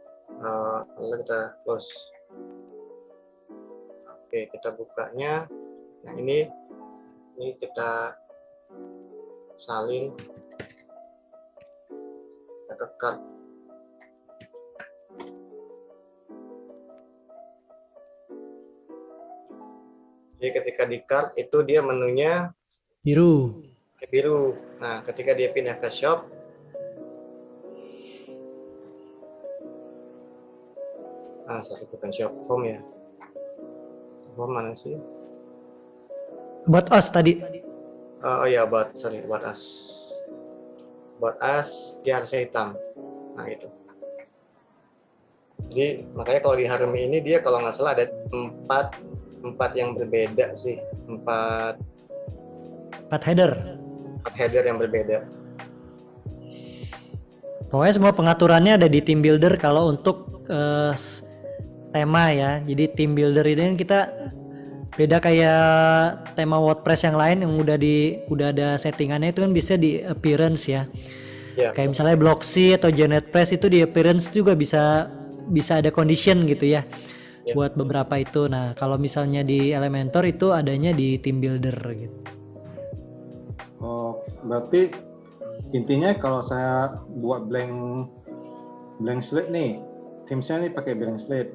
A: Lalu kita close. Oke, kita bukanya. Nah ini kita salin. Kita ke card. Jadi ketika di card itu dia menunya
B: Biru.
A: biru. Nah, ketika dia pindah ke shop, sorry, bukan shop, home ya. Home mana sih?
B: About us tadi.
A: Oh ya, about us. About us, dia harusnya hitam. Nah, itu. Jadi, makanya kalau di Harumi ini dia kalau nggak salah ada 4 4 yang berbeda sih, 4
B: header.
A: header yang berbeda.
B: Pokoknya semua pengaturannya ada di team builder kalau untuk tema ya. Jadi team builder ini kita beda kayak tema WordPress yang lain yang udah ada settingannya, itu kan bisa di appearance ya.
A: Ya,
B: Kayak misalnya Blocksy atau GenetPress itu di appearance juga bisa ada condition gitu ya.
A: Ya.
B: Buat beberapa itu. Nah, kalau misalnya di Elementor itu adanya di team builder gitu.
F: Oh, berarti intinya kalau saya buat blank slate nih, Teams-nya nih pakai blank slate.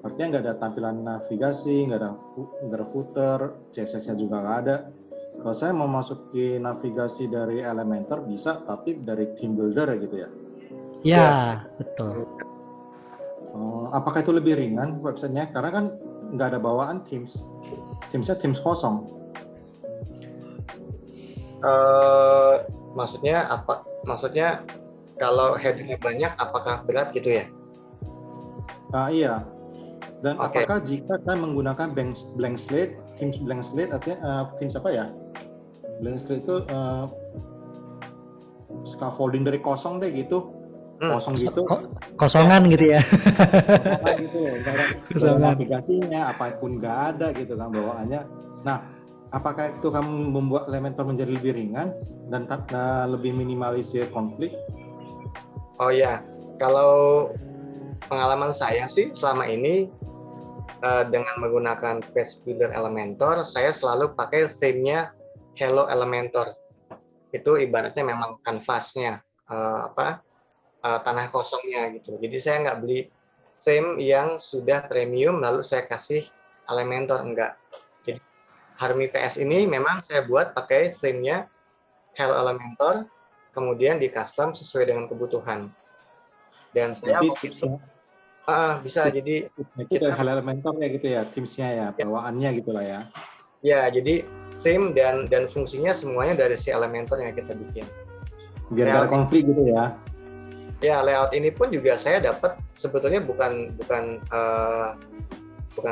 F: Artinya nggak ada tampilan navigasi, nggak ada footer, CSS-nya juga nggak ada. Kalau saya mau masuki navigasi dari Elementor bisa, tapi dari team builder gitu ya?
B: Ya, betul.
F: Apakah itu lebih ringan websitenya? Karena kan nggak ada bawaan Teams-nya Teams kosong.
A: Maksudnya apa? Maksudnya kalau headernya banyak, apakah berat gitu ya?
F: Iya. Dan
A: Oke.
F: apakah jika saya menggunakan blank slate, Teams blank slate artinya Teams apa ya? Blank slate itu scaffolding dari kosong deh gitu. Kosong gitu.
B: Kosongan gitu ya.
F: Kosongan gitu. Nggak ada
B: Kosongan.
F: navigasinya, apapun nggak ada gitu kan bawaannya. Nah, apakah itu kamu membuat Elementor menjadi lebih ringan dan lebih minimalisir konflik?
A: Oh ya, kalau pengalaman saya sih selama ini dengan menggunakan Page Builder Elementor, saya selalu pakai theme-nya Hello Elementor. Itu ibaratnya memang kanvasnya, tanah kosongnya gitu. Jadi saya nggak beli theme yang sudah premium lalu saya kasih Elementor, enggak. Jadi Harmony PS ini memang saya buat pakai theme-nya Hello Elementor, kemudian di custom sesuai dengan kebutuhan. Dan saya waktu itu bisa jadi
F: itu dari hal Elementor ya gitu ya, Teams-nya ya, bawaannya gitulah ya.
A: Ya, jadi theme dan fungsinya semuanya dari si Elementor yang kita bikin.
F: Biar nggak ada konflik gitu ya.
A: Ya, layout ini pun juga saya dapat sebetulnya bukan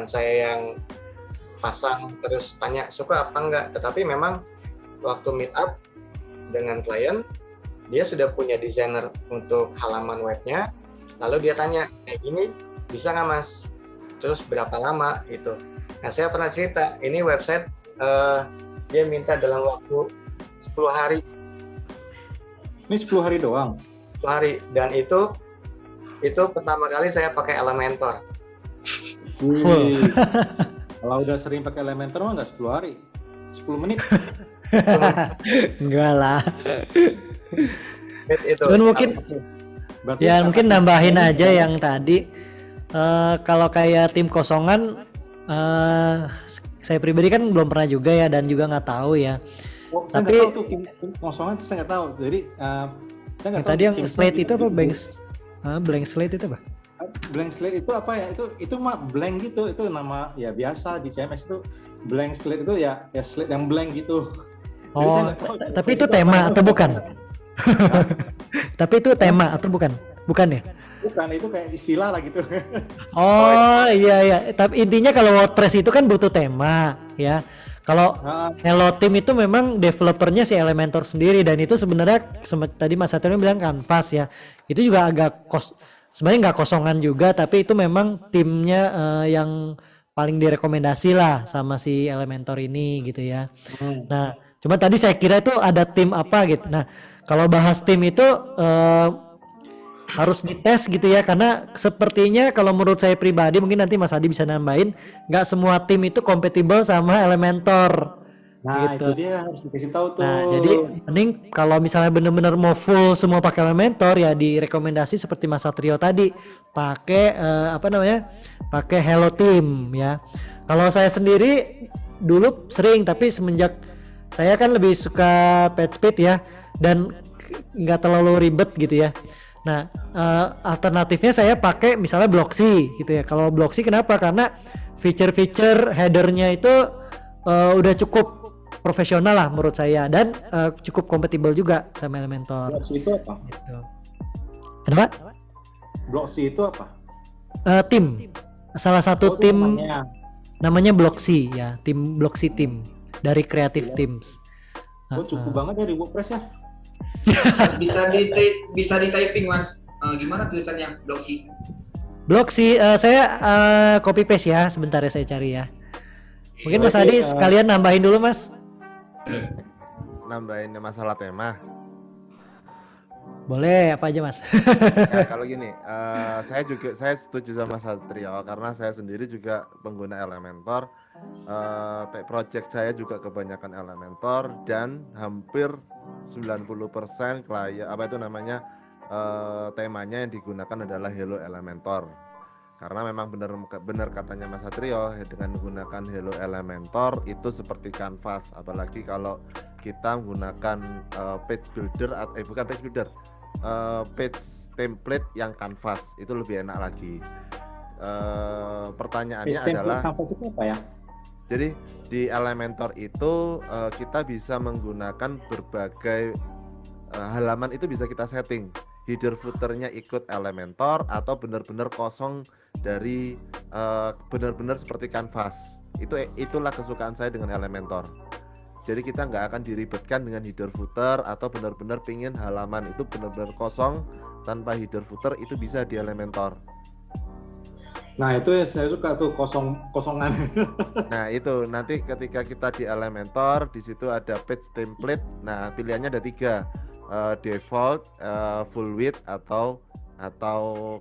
A: saya yang pasang terus tanya suka apa enggak, tetapi memang waktu meet up dengan klien, dia sudah punya desainer untuk halaman webnya, lalu dia tanya, kayak gini bisa nggak mas? Terus berapa lama gitu. Nah saya pernah cerita, ini website dia minta dalam waktu 10 hari.
F: Ini 10 hari doang?
A: 10 hari, dan itu pertama kali saya pakai Elementor.
F: Wih. Kalau udah sering pakai Elementor mah nggak 10 hari, 10 menit.
B: Enggak lah.
A: Itu.
B: Cuman mungkin
F: Berarti
B: ya mungkin nambahin aja yang tadi. Kalau kayak tim kosongan, saya pribadi kan belum pernah juga ya dan juga nggak tahu ya.
F: Saya
B: Tapi
F: nggak tahu tuh tim kosongan, saya nggak tahu. Jadi saya nggak tahu.
B: tadi yang
F: tim
B: slate itu apa
F: blank
B: blank slate itu apa?
F: blank slate itu apa ya? Itu mah blank gitu. Itu nama ya biasa di CMS itu blank slate itu ya slate yang blank gitu. Jadi saya
B: Oh,
F: nggak tahu
B: tapi itu tema atau bukan? Tapi itu tema atau bukan? Bukan ya?
F: Bukan, itu kayak istilah lah gitu.
B: Oh iya. Tapi intinya kalau WordPress itu kan butuh tema ya. Kalau Hello Team itu memang developernya si Elementor sendiri, dan itu sebenarnya tadi Mas Satrio bilang kanvas ya. Itu juga agak sebenarnya nggak kosongan juga, tapi itu memang timnya yang paling direkomendasi lah sama si Elementor ini gitu ya. Nah, cuma tadi saya kira itu ada tim apa gitu. Nah, kalau bahas tim itu harus dites gitu ya, karena sepertinya kalau menurut saya pribadi, mungkin nanti Mas Adi bisa nambahin, nggak semua tim itu kompatibel sama Elementor.
F: Nah
B: gitu.
F: itu dia harus dikasih tahu tuh.
B: Nah jadi mending kalau misalnya bener-bener mau full semua pakai Elementor ya direkomendasi seperti Mas Satrio tadi pakai pakai Hello Team ya. Kalau saya sendiri dulu sering, tapi semenjak saya kan lebih suka PageSpeed ya dan nggak terlalu ribet gitu ya. Nah, alternatifnya saya pakai misalnya Blocksy gitu ya. Kalau Blocksy kenapa? Karena fitur-fitur headernya itu udah cukup profesional lah menurut saya, dan cukup kompatibel juga sama Elementor.
F: Blocksy itu apa?
B: Gitu. Kenapa?
F: Blocksy itu apa?
B: Tim. Salah satu tim.
F: Namanya.
B: namanya Bloxy ya, tim Bloxy Team dari Creative Teams.
F: Oh, cukup banget dari WordPress ya.
G: Bisa di typing Mas. Gimana tulisannya Bloxy?
B: Bloxy, saya copy paste ya, sebentar ya saya cari ya. Mungkin Mas
F: Berarti,
B: Adi sekalian nambahin dulu Mas.
C: Nambahin masalah tema.
B: Boleh apa aja Mas?
C: Ya, kalau gini, saya setuju sama Satrio karena saya sendiri juga pengguna Elementor. Project saya juga kebanyakan Elementor dan hampir 90% klien temanya yang digunakan adalah Hello Elementor. Karena memang benar katanya Mas Satrio, dengan menggunakan Hello Elementor itu seperti kanvas, apalagi kalau kita menggunakan page builder bukan page builder, page template yang kanvas itu lebih enak lagi. Pertanyaannya adalah
F: Kanvas itu apa ya?
C: jadi di Elementor itu kita bisa menggunakan berbagai halaman, itu bisa kita setting header footernya ikut Elementor atau benar-benar kosong dari benar-benar seperti kanvas. Itulah kesukaan saya dengan Elementor. Jadi kita nggak akan diribetkan dengan header footer atau benar-benar pingin halaman itu benar-benar kosong tanpa header footer, itu bisa di Elementor.
F: Nah, itu yang saya suka tuh kosongan.
C: Nah, itu nanti ketika kita di Elementor, di situ ada page template. Nah, pilihannya ada 3, default, full width atau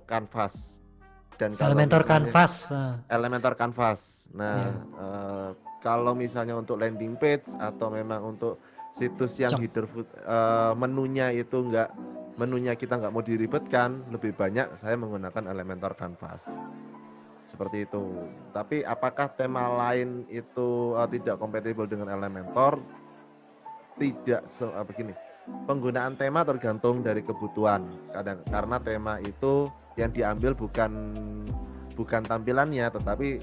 C: canvas. Dan kalau
B: Elementor
C: misalnya-
B: Canvas.
C: Elementor Canvas. Nah, kalau misalnya untuk landing page atau memang untuk situs yang header menunya itu menunya kita nggak mau diribetkan, lebih banyak saya menggunakan Elementor Canvas. Seperti itu. Tapi apakah tema lain itu tidak kompatibel dengan Elementor? Tidak, begini. Penggunaan tema tergantung dari kebutuhan. Karena tema itu yang diambil bukan tampilannya, tetapi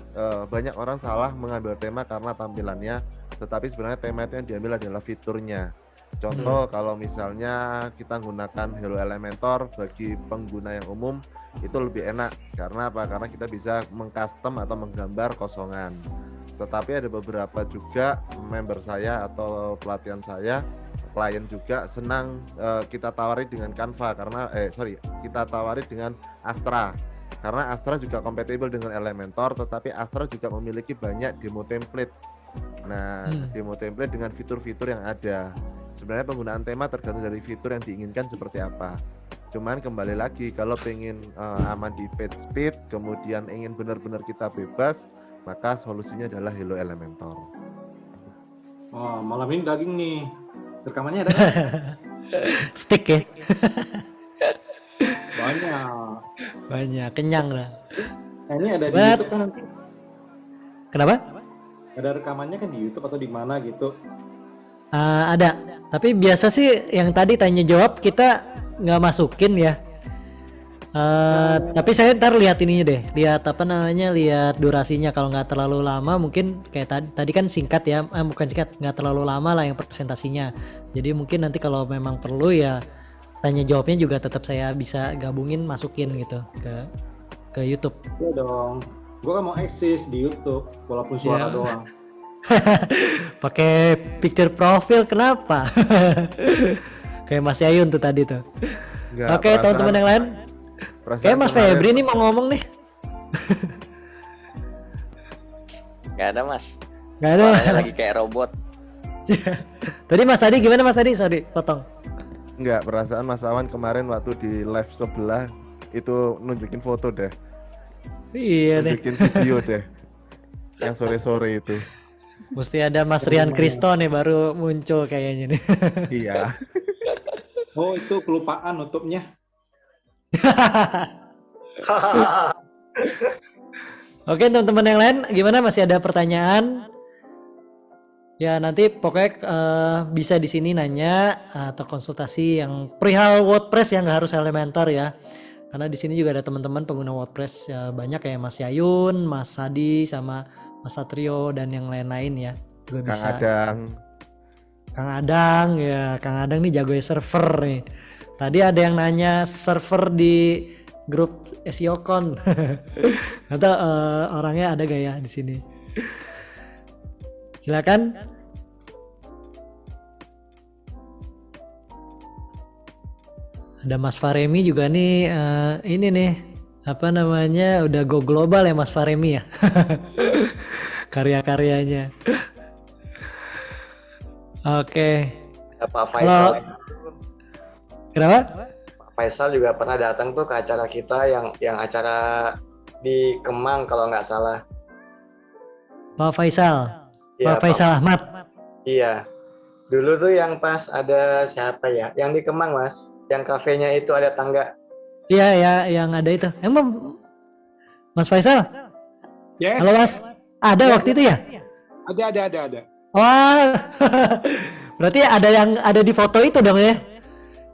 C: banyak orang salah mengambil tema karena tampilannya, tetapi sebenarnya tema itu yang diambil adalah fiturnya. Contoh kalau misalnya kita menggunakan Hello Elementor bagi pengguna yang umum itu lebih enak. Karena apa? Karena kita bisa mengcustom atau menggambar kosongan. Tetapi ada beberapa juga member saya atau pelatihan saya, klien juga senang kita tawari dengan Canva kita tawari dengan Astra. Karena Astra juga kompatibel dengan Elementor, tetapi Astra juga memiliki banyak demo template. Nah, demo template dengan fitur-fitur yang ada. Sebenarnya penggunaan tema tergantung dari fitur yang diinginkan seperti apa. Cuman kembali lagi, kalau pengen aman di page speed, kemudian ingin benar-benar kita bebas, maka solusinya adalah Hello Elementor.
F: Oh, malam ini daging nih. Rekamannya ada nggak?
B: Stick ya.
F: Banyak.
B: Kenyang lah.
F: Nah, ini ada di
B: But-
F: YouTube kan nanti.
B: Kenapa?
F: Ada rekamannya kan di YouTube atau di mana gitu.
B: Ada. Tapi biasa sih yang tadi tanya jawab kita nggak masukin ya. Tapi saya ntar lihat ininya deh, lihat durasinya. Kalau nggak terlalu lama mungkin kayak tadi kan singkat ya, bukan singkat, nggak terlalu lama lah yang presentasinya. Jadi mungkin nanti kalau memang perlu ya tanya jawabnya juga tetap saya bisa gabungin, masukin gitu ke YouTube.
F: Iya dong. Gua kan mau eksis di YouTube walaupun suara
B: Iya.
F: doang.
B: Pakai picture profile kenapa? Kayak Mas Yayun tuh tadi tuh.
C: Enggak,
B: Oke, teman-teman yang lain. Kayak Mas
C: kemarin-
B: Febri nih mau ngomong nih.
H: Gak ada Mas.
B: Nggak ada.
H: Suaranya lagi kayak robot.
B: Tadi Mas Adi gimana Mas Adi? Sorry, potong.
C: Enggak, perasaan Mas Awan kemarin waktu di live sebelah itu nunjukin foto deh,
B: Iya deh.
C: nunjukin video deh, yang sore-sore itu.
B: Mesti ada Mas Rian Kristo nih baru muncul kayaknya nih.
C: Iya.
F: Oh, itu kelupaan nutupnya.
B: Oke, teman-teman yang lain gimana, masih ada pertanyaan? Ya nanti pokoknya bisa di sini nanya atau konsultasi yang perihal WordPress yang nggak harus Elementor ya. Karena di sini juga ada teman-teman pengguna WordPress ya, banyak kayak Mas Yayun, Mas Sadi, sama Mas Satrio dan yang lain-lain ya. Juga
C: Kang
B: bisa.
C: Adang.
B: Kang Adang ya, Kang Adang nih jago server nih. Tadi ada yang nanya server di grup SEOcon. Atau orangnya ada gak ya di sini? Silakan. Ada Mas Faremi juga nih, ini nih apa namanya udah go global ya Mas Faremi ya. Karya-karyanya. Oke.
A: Ada Pak Faisal.
B: Kenapa?
A: Pak Faisal juga pernah datang tuh ke acara kita yang acara di Kemang kalau nggak salah.
B: Pak Faisal.
A: Iya,
B: Pak Faisal Ahmad.
A: Iya. Dulu tuh yang pas ada siapa ya? Yang di Kemang, Mas. Yang kafenya itu ada tangga.
B: Iya ya, yang ada itu. Emang Mas Faisal?
F: Yes.
B: Halo Mas. Ada waktu itu ya?
F: Ada.
B: Wah. Berarti ada yang ada di foto itu dong ya?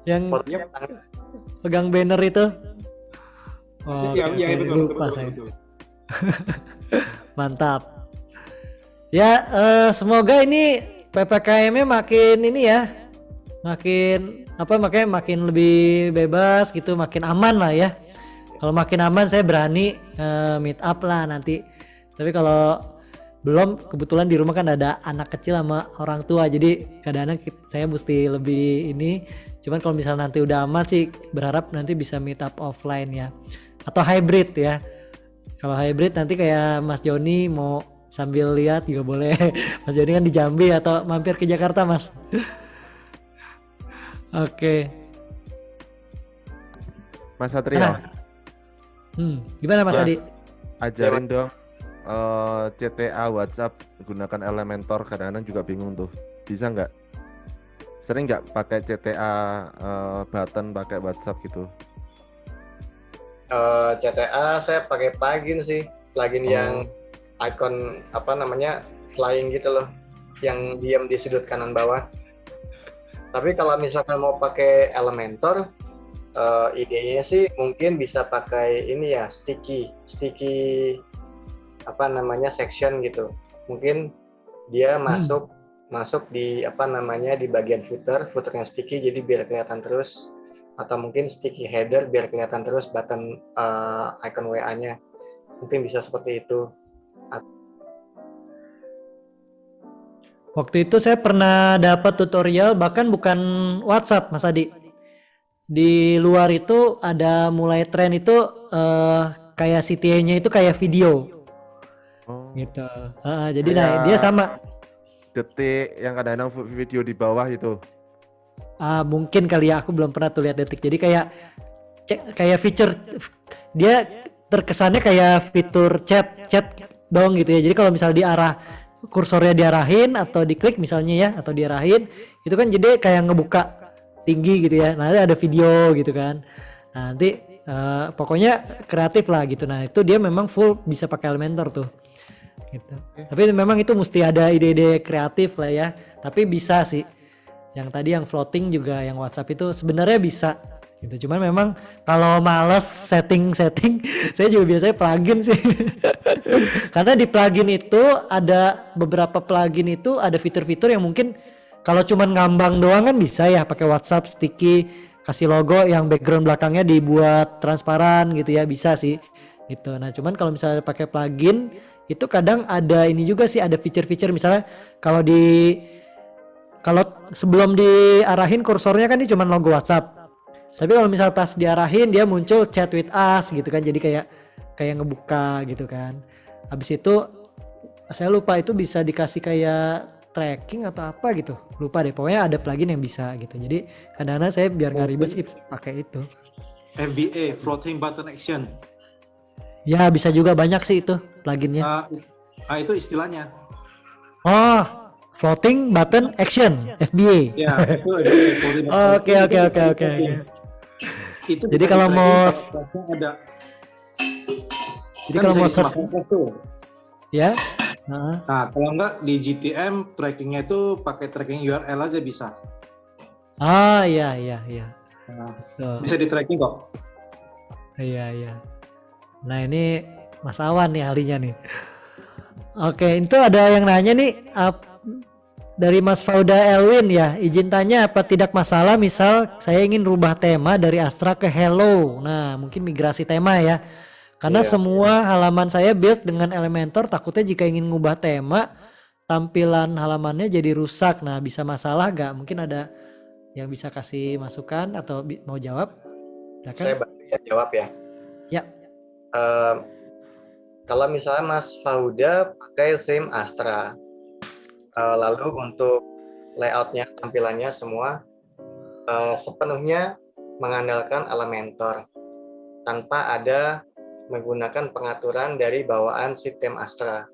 B: Yang
A: Fotonya tangga.
B: pegang banner itu.
F: Yang
B: oke,
F: betul,
B: lupa
F: betul,
B: saya.
F: betul.
B: Mantap. Ya, semoga ini PPKM-nya makin ini ya. Makin makanya makin lebih bebas gitu, makin aman lah ya. Kalau makin aman saya berani meet up lah nanti. Tapi kalau belum, kebetulan di rumah kan ada anak kecil sama orang tua, jadi kadang-kadang saya mesti lebih ini. Cuman kalau misalnya nanti udah aman sih, berharap nanti bisa meet up offline ya, atau hybrid ya. Kalau hybrid nanti kayak Mas Joni mau sambil lihat juga boleh. Mas Joni kan di Jambi, atau mampir ke Jakarta Mas. Oke.
C: Mas Satrio,
B: Gimana Mas
C: Ya.
B: Adi?
C: ajarin dong CTA WhatsApp gunakan Elementor, kadang-kadang juga bingung tuh. Bisa nggak? Sering nggak pakai CTA button pakai WhatsApp gitu?
A: CTA saya pakai plugin sih. Plugin yang icon apa namanya flying gitu loh, yang diam di sudut kanan bawah. Tapi kalau misalkan mau pakai Elementor, idenya sih mungkin bisa pakai ini ya, sticky apa namanya section gitu. Mungkin dia masuk di apa namanya di bagian footernya sticky, jadi biar kelihatan terus. Atau mungkin sticky header biar kelihatan terus button icon WA-nya. Mungkin bisa seperti itu.
B: Waktu itu saya pernah dapat tutorial, bahkan bukan WhatsApp Mas Adi. Di luar itu ada mulai tren itu kayak CTA-nya itu kayak video. Gitu. Jadi nah, dia sama.
C: Detik yang kadang-kadang video di bawah itu.
B: Mungkin kali ya, aku belum pernah tuh lihat detik. Jadi kayak feature, dia terkesannya kayak fitur chat dong gitu ya. Jadi kalau misalnya diarah kursornya diarahin atau diklik misalnya ya, atau diarahin, itu kan jadi kayak ngebuka tinggi gitu ya. Nah ada video gitu kan. Nah, nanti pokoknya kreatif lah gitu. Nah itu dia memang full bisa pakai Elementor tuh. Gitu. Tapi memang itu mesti ada ide-ide kreatif lah ya. Tapi bisa sih. Yang tadi yang floating juga yang WhatsApp itu sebenarnya bisa gitu. Cuman memang kalau males setting saya juga biasanya plugin sih. Karena di plugin itu ada beberapa plugin itu ada fitur-fitur yang mungkin kalau cuman ngambang doang kan bisa ya, pakai WhatsApp sticky, kasih logo yang background belakangnya dibuat transparan gitu ya, bisa sih gitu. Nah cuman kalau misalnya pakai plugin itu kadang ada ini juga sih, ada fitur-fitur misalnya kalau sebelum diarahin kursornya kan ini cuma logo WhatsApp. Tapi kalau misal pas diarahin dia muncul chat with us gitu kan, jadi kayak ngebuka gitu kan. Habis itu saya lupa itu bisa dikasih kayak tracking atau apa gitu. Lupa deh, pokoknya ada plugin yang bisa gitu. Jadi kadang-kadang saya biar nggak ribet sih pakai itu.
F: FBA, floating button action.
B: Ya bisa juga, banyak sih itu pluginnya.
F: Itu istilahnya.
B: Oh, floating button action FBA.
F: Ya, itu FBA, floating button.
B: Oke.
F: Itu
B: Jadi
F: bisa
B: kalau mau
F: di-tracking ada.
B: Jadi
F: Kan
B: kalau
F: bisa
B: mau
F: di
B: search
F: smart contract tuh.
B: ya.
F: Nah, kalau enggak di GTM trackingnya itu pakai tracking URL aja bisa.
B: Iya.
F: Nah,
B: Tuh.
F: bisa di tracking kok.
B: Iya. Nah ini Mas Awan nih ahlinya nih. Oke, itu ada yang nanya nih dari Mas Fauda Elwin ya. Izin tanya, apa tidak masalah misal saya ingin rubah tema dari Astra ke Hello. Nah mungkin migrasi tema ya. Karena
A: Iya.
B: semua halaman saya build dengan Elementor, takutnya jika ingin ngubah tema, tampilan halamannya jadi rusak. Nah, bisa masalah gak? Mungkin ada yang bisa kasih masukan atau mau jawab?
A: Saya
B: Silakan.
A: bantu ya jawab ya.
B: Ya.
A: Eh, kalau misalnya Mas Fauda pakai theme Astra, lalu untuk layoutnya, tampilannya semua sepenuhnya mengandalkan Elementor tanpa ada menggunakan pengaturan dari bawaan sistem Astra.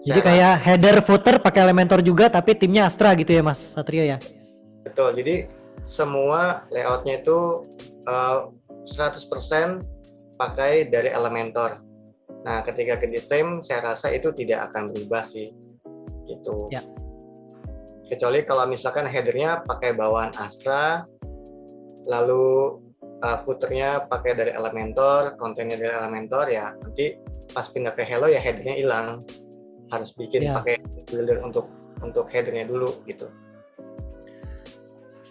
B: Jadi
A: Saya
B: kayak header footer pakai Elementor juga tapi timnya Astra gitu ya Mas Satrio ya?
A: betul. Jadi semua layoutnya itu 100% pakai dari Elementor. Nah, ketika ke theme, saya rasa itu tidak akan berubah sih, gitu.
B: Ya.
A: Kecuali kalau misalkan headernya pakai bawaan Astra, lalu footernya pakai dari Elementor, kontennya dari Elementor, ya nanti pas pindah ke Hello ya headernya hilang. Harus bikin
B: Ya.
A: pakai builder untuk headernya dulu, gitu.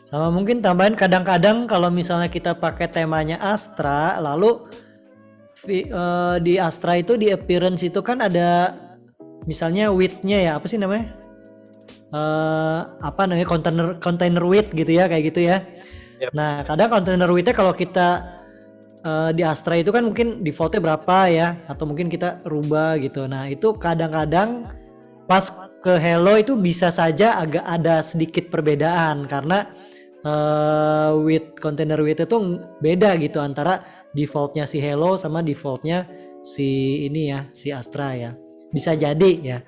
B: Sama mungkin tambahan kadang-kadang kalau misalnya kita pakai temanya Astra, lalu di Astra itu di appearance itu kan ada misalnya width-nya ya, apa sih namanya? Apa namanya, container width gitu ya, kayak gitu ya.
A: Yep.
B: Nah, kadang container width-nya kalau kita di Astra itu kan mungkin default-nya berapa ya, atau mungkin kita rubah gitu. Nah, itu kadang-kadang pas ke Hello itu bisa saja agak ada sedikit perbedaan karena container width itu beda gitu antara defaultnya si Hello sama defaultnya si ini ya, si Astra ya. Bisa jadi ya.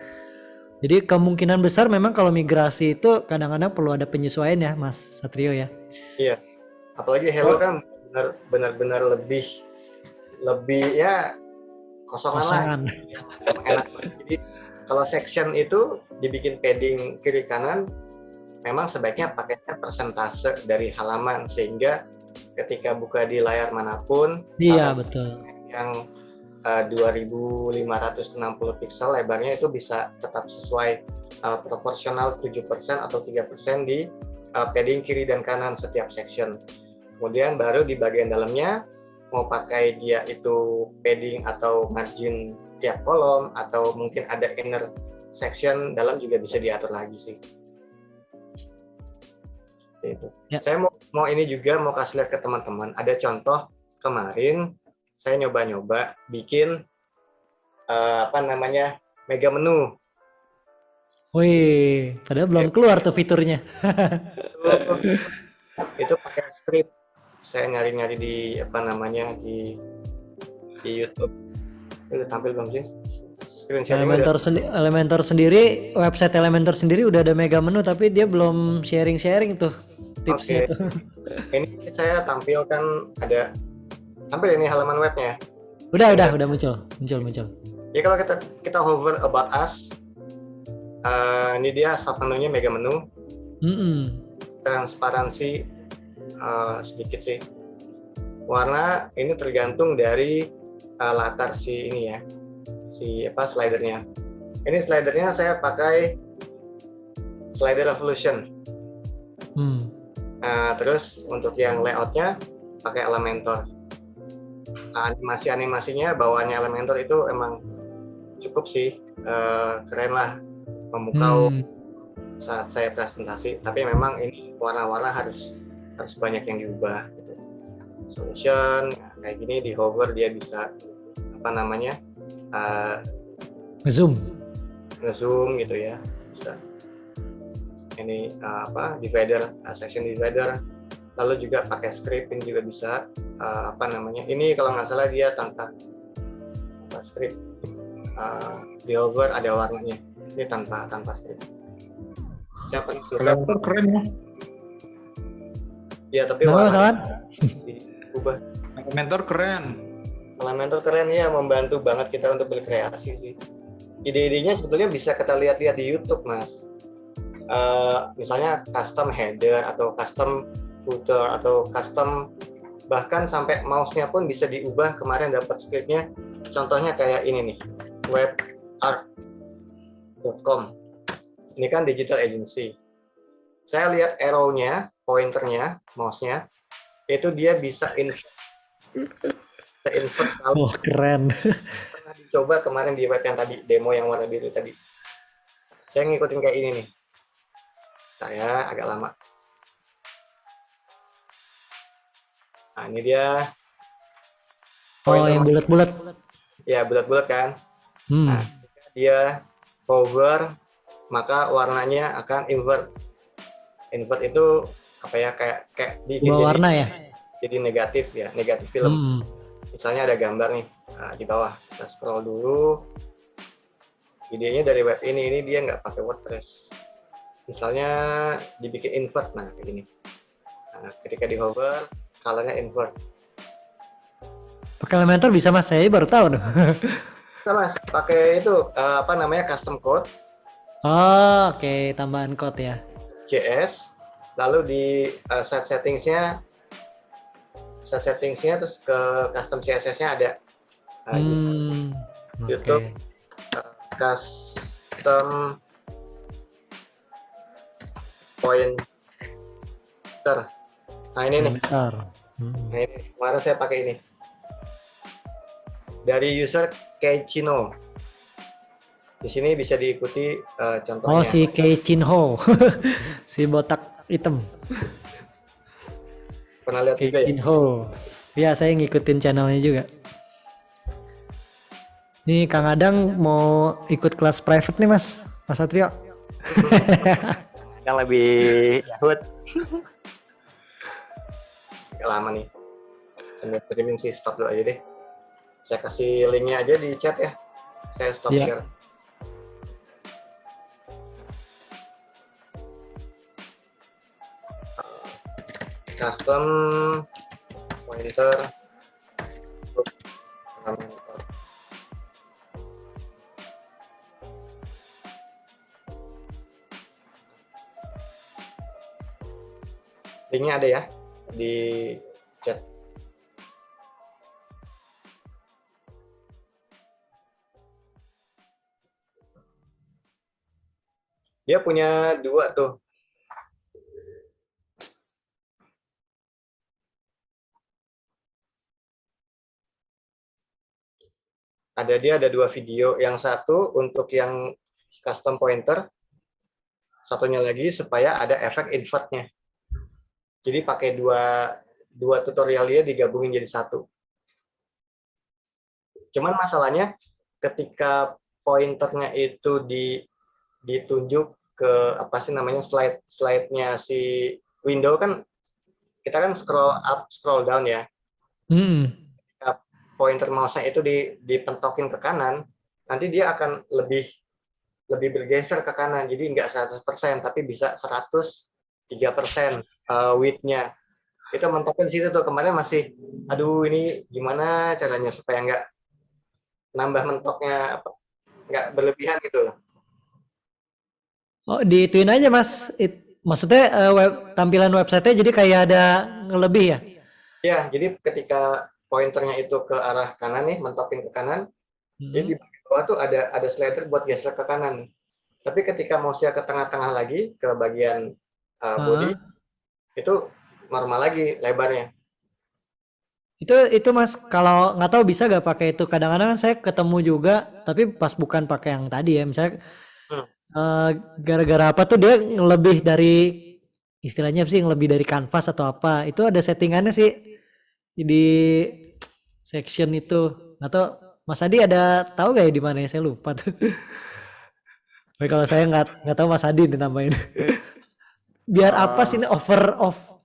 B: Jadi kemungkinan besar memang kalau migrasi itu kadang-kadang perlu ada penyesuaian ya Mas Satrio ya.
A: Iya. Apalagi Hello kan benar-benar lebih ya kosongan lah. Enak. Jadi kalau section itu dibikin padding kiri kanan, memang sebaiknya pakainya persentase dari halaman sehingga ketika buka di layar manapun,
B: Iya betul.
A: Yang 2560 pixel lebarnya itu bisa tetap sesuai proporsional 7% atau 3% di padding kiri dan kanan setiap section. Kemudian baru di bagian dalamnya mau pakai dia itu padding atau margin tiap kolom atau mungkin ada inner section dalam juga bisa diatur lagi sih. Itu.
B: Ya.
A: Saya mau ini juga mau kasih lihat ke teman-teman. Ada contoh kemarin saya nyoba-nyoba bikin mega menu.
B: Wih, padahal belum keluar tuh fiturnya.
A: Itu pakai script. Saya nyari-nyari di di YouTube. Udah tampil belum sih?
B: Elementor sendiri, website Elementor sendiri udah ada mega menu tapi dia belum sharing tuh tipsnya tuh.
A: Ini saya tampilkan tampil ini halaman webnya.
B: Udah muncul.
A: Jadi kalau kita hover about us, ini dia submenunya mega menu. Transparansi sedikit sih. Warna ini tergantung dari latar si ini ya, slidernya. Ini slidernya saya pakai slider revolution. Terus untuk yang layoutnya pakai Elementor. Animasinya bawaannya Elementor itu emang cukup sih, keren lah, memukau saat saya presentasi. Tapi memang ini warna-warna harus banyak yang diubah. Gitu. Solution kayak gini di hover dia bisa ngezoom gitu ya, bisa. Ini divider, section divider. Lalu juga pakai script ini juga bisa. Ini kalau nggak salah dia tanpa script. Di hover ada warnanya. Ini tanpa script. Siapa itu?
F: Elementor keren ya.
A: Ya tapi warna diubah. Elementor keren ya, membantu banget kita untuk berkreasi sih. Ide-idenya sebetulnya bisa kita lihat-lihat di YouTube, Mas. Misalnya custom header atau custom footer atau custom bahkan sampai mouse-nya pun bisa diubah. Kemarin dapat script-nya, contohnya kayak ini nih, webart.com. Ini kan digital agency. Saya lihat arrow-nya, pointernya, mouse-nya, itu dia bisa Kita invert kalau
B: Oh, keren.
A: pernah dicoba kemarin di web yang tadi, demo yang warna biru tadi. Saya ngikutin kayak ini nih. Saya agak lama. Nah, ini dia
B: Oh,
A: pointer.
B: yang bulat-bulat.
A: Ya, bulat-bulat kan.
B: Hmm.
A: Nah, ketika dia hover, maka warnanya akan invert. Invert itu apa ya, kayak bikin
B: Dua warna ya?
A: jadi negatif ya, negatif film.
B: Hmm.
A: Misalnya ada gambar nih, nah, di bawah kita scroll dulu. Idenya dari web ini dia nggak pakai WordPress. Misalnya dibikin invert, nah kayak gini. Nah, ketika di hover, colornya invert.
B: Pakai Elementor bisa mas, saya baru tahu dong.
A: Nah, mas, pakai itu apa namanya, custom code
B: Oh, oke, tambahan code ya.
A: JS, lalu di set settingsnya terus ke custom CSS-nya ada YouTube
B: Oke.
A: custom pointer. Nah ini nih,
B: Elementor.
A: nah ini kemarin saya pakai ini dari user Keichino. Di sini bisa diikuti contohnya.
B: Oh, si Kei Chinho. Si botak hitam.
A: Pernah lihat
B: Kei
A: juga ya?
B: Chinho. Ya, saya ngikutin channelnya juga. Nih, Kang Adang mau ikut kelas private nih, Mas. Mas Satrio.
A: Yang lebih Yahut. Agak lama nih. Sambil streaming sih, stop dulu aja deh. Saya kasih linknya aja di chat ya. Saya stop
B: Iya.
A: share. Custom pointer group Elementor. Linknya ada ya di chat. Dia punya dua tuh. Dia ada dua video. Yang satu untuk yang custom pointer, satunya lagi supaya ada efek invertnya. Jadi pakai dua tutorial dia digabungin jadi satu. Cuman masalahnya ketika pointernya itu ditunjuk ke apa sih namanya, slide-nya si window kan, kita kan scroll up, scroll down ya. Pointer mouse-nya itu dipentokin ke kanan, nanti dia akan lebih bergeser ke kanan. Jadi nggak 100%, tapi bisa 103% width-nya. Itu mentokin situ tuh. Kemarin masih, aduh ini gimana caranya supaya nggak nambah mentoknya, nggak berlebihan gitu loh.
B: Oh, diituin aja mas. Maksudnya tampilan websitenya jadi kayak ada ngelebih ya?
A: Ya, jadi ketika pointernya itu ke arah kanan nih, mentokin ke kanan, jadi di bawah tuh ada slider buat geser ke kanan. Tapi ketika mouse-nya ke tengah-tengah lagi, ke bagian body, itu normal lagi lebarnya.
B: Itu mas, kalau nggak tahu bisa nggak pakai itu. Kadang-kadang saya ketemu juga, tapi pas bukan pakai yang tadi ya. Misalnya gara-gara apa tuh dia lebih dari, istilahnya sih lebih dari kanvas atau apa. Itu ada settingannya sih di section itu. Atau Mas Adi ada tahu gak ya di mana ya? Saya lupa tuh. Tapi kalau saya nggak tahu, Mas Adi dinamain. Biar apa sih ini over off?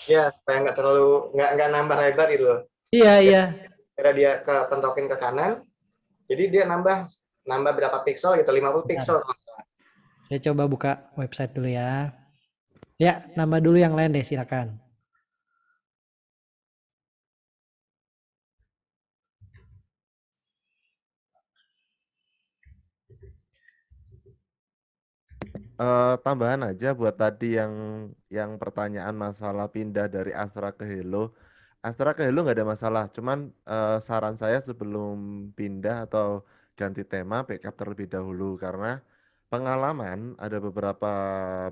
A: Ya, supaya nggak terlalu nggak nambah lebar gitu loh.
B: Iya.
A: Karena dia pentokin ke kanan, jadi dia nambah berapa pixel gitu, 50 pixel.
B: Saya coba buka website dulu ya. Ya, nambah dulu yang lain deh, silakan.
C: Tambahan aja buat tadi yang pertanyaan masalah pindah dari Astra ke Hello. Astra ke Hello nggak ada masalah, cuman saran saya sebelum pindah atau ganti tema backup terlebih dahulu karena pengalaman ada beberapa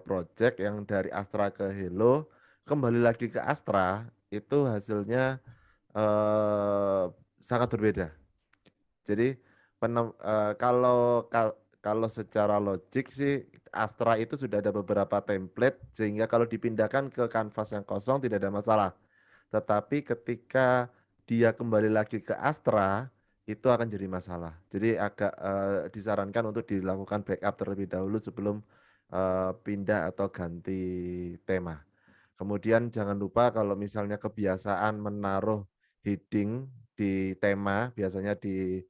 C: project yang dari Astra ke Hello kembali lagi ke Astra itu hasilnya sangat berbeda. Jadi kalau secara logik sih Astra itu sudah ada beberapa template sehingga kalau dipindahkan ke kanvas yang kosong tidak ada masalah. Tetapi ketika dia kembali lagi ke Astra itu akan jadi masalah. Jadi agak disarankan untuk dilakukan backup terlebih dahulu sebelum pindah atau ganti tema. Kemudian jangan lupa kalau misalnya kebiasaan menaruh heading di tema, biasanya di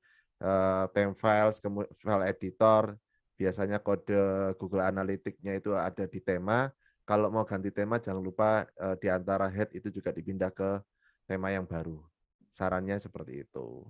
C: theme files, file editor, biasanya kode Google Analytics-nya itu ada di tema. Kalau mau ganti tema jangan lupa di antara head itu juga dipindah ke tema yang baru. Sarannya seperti itu.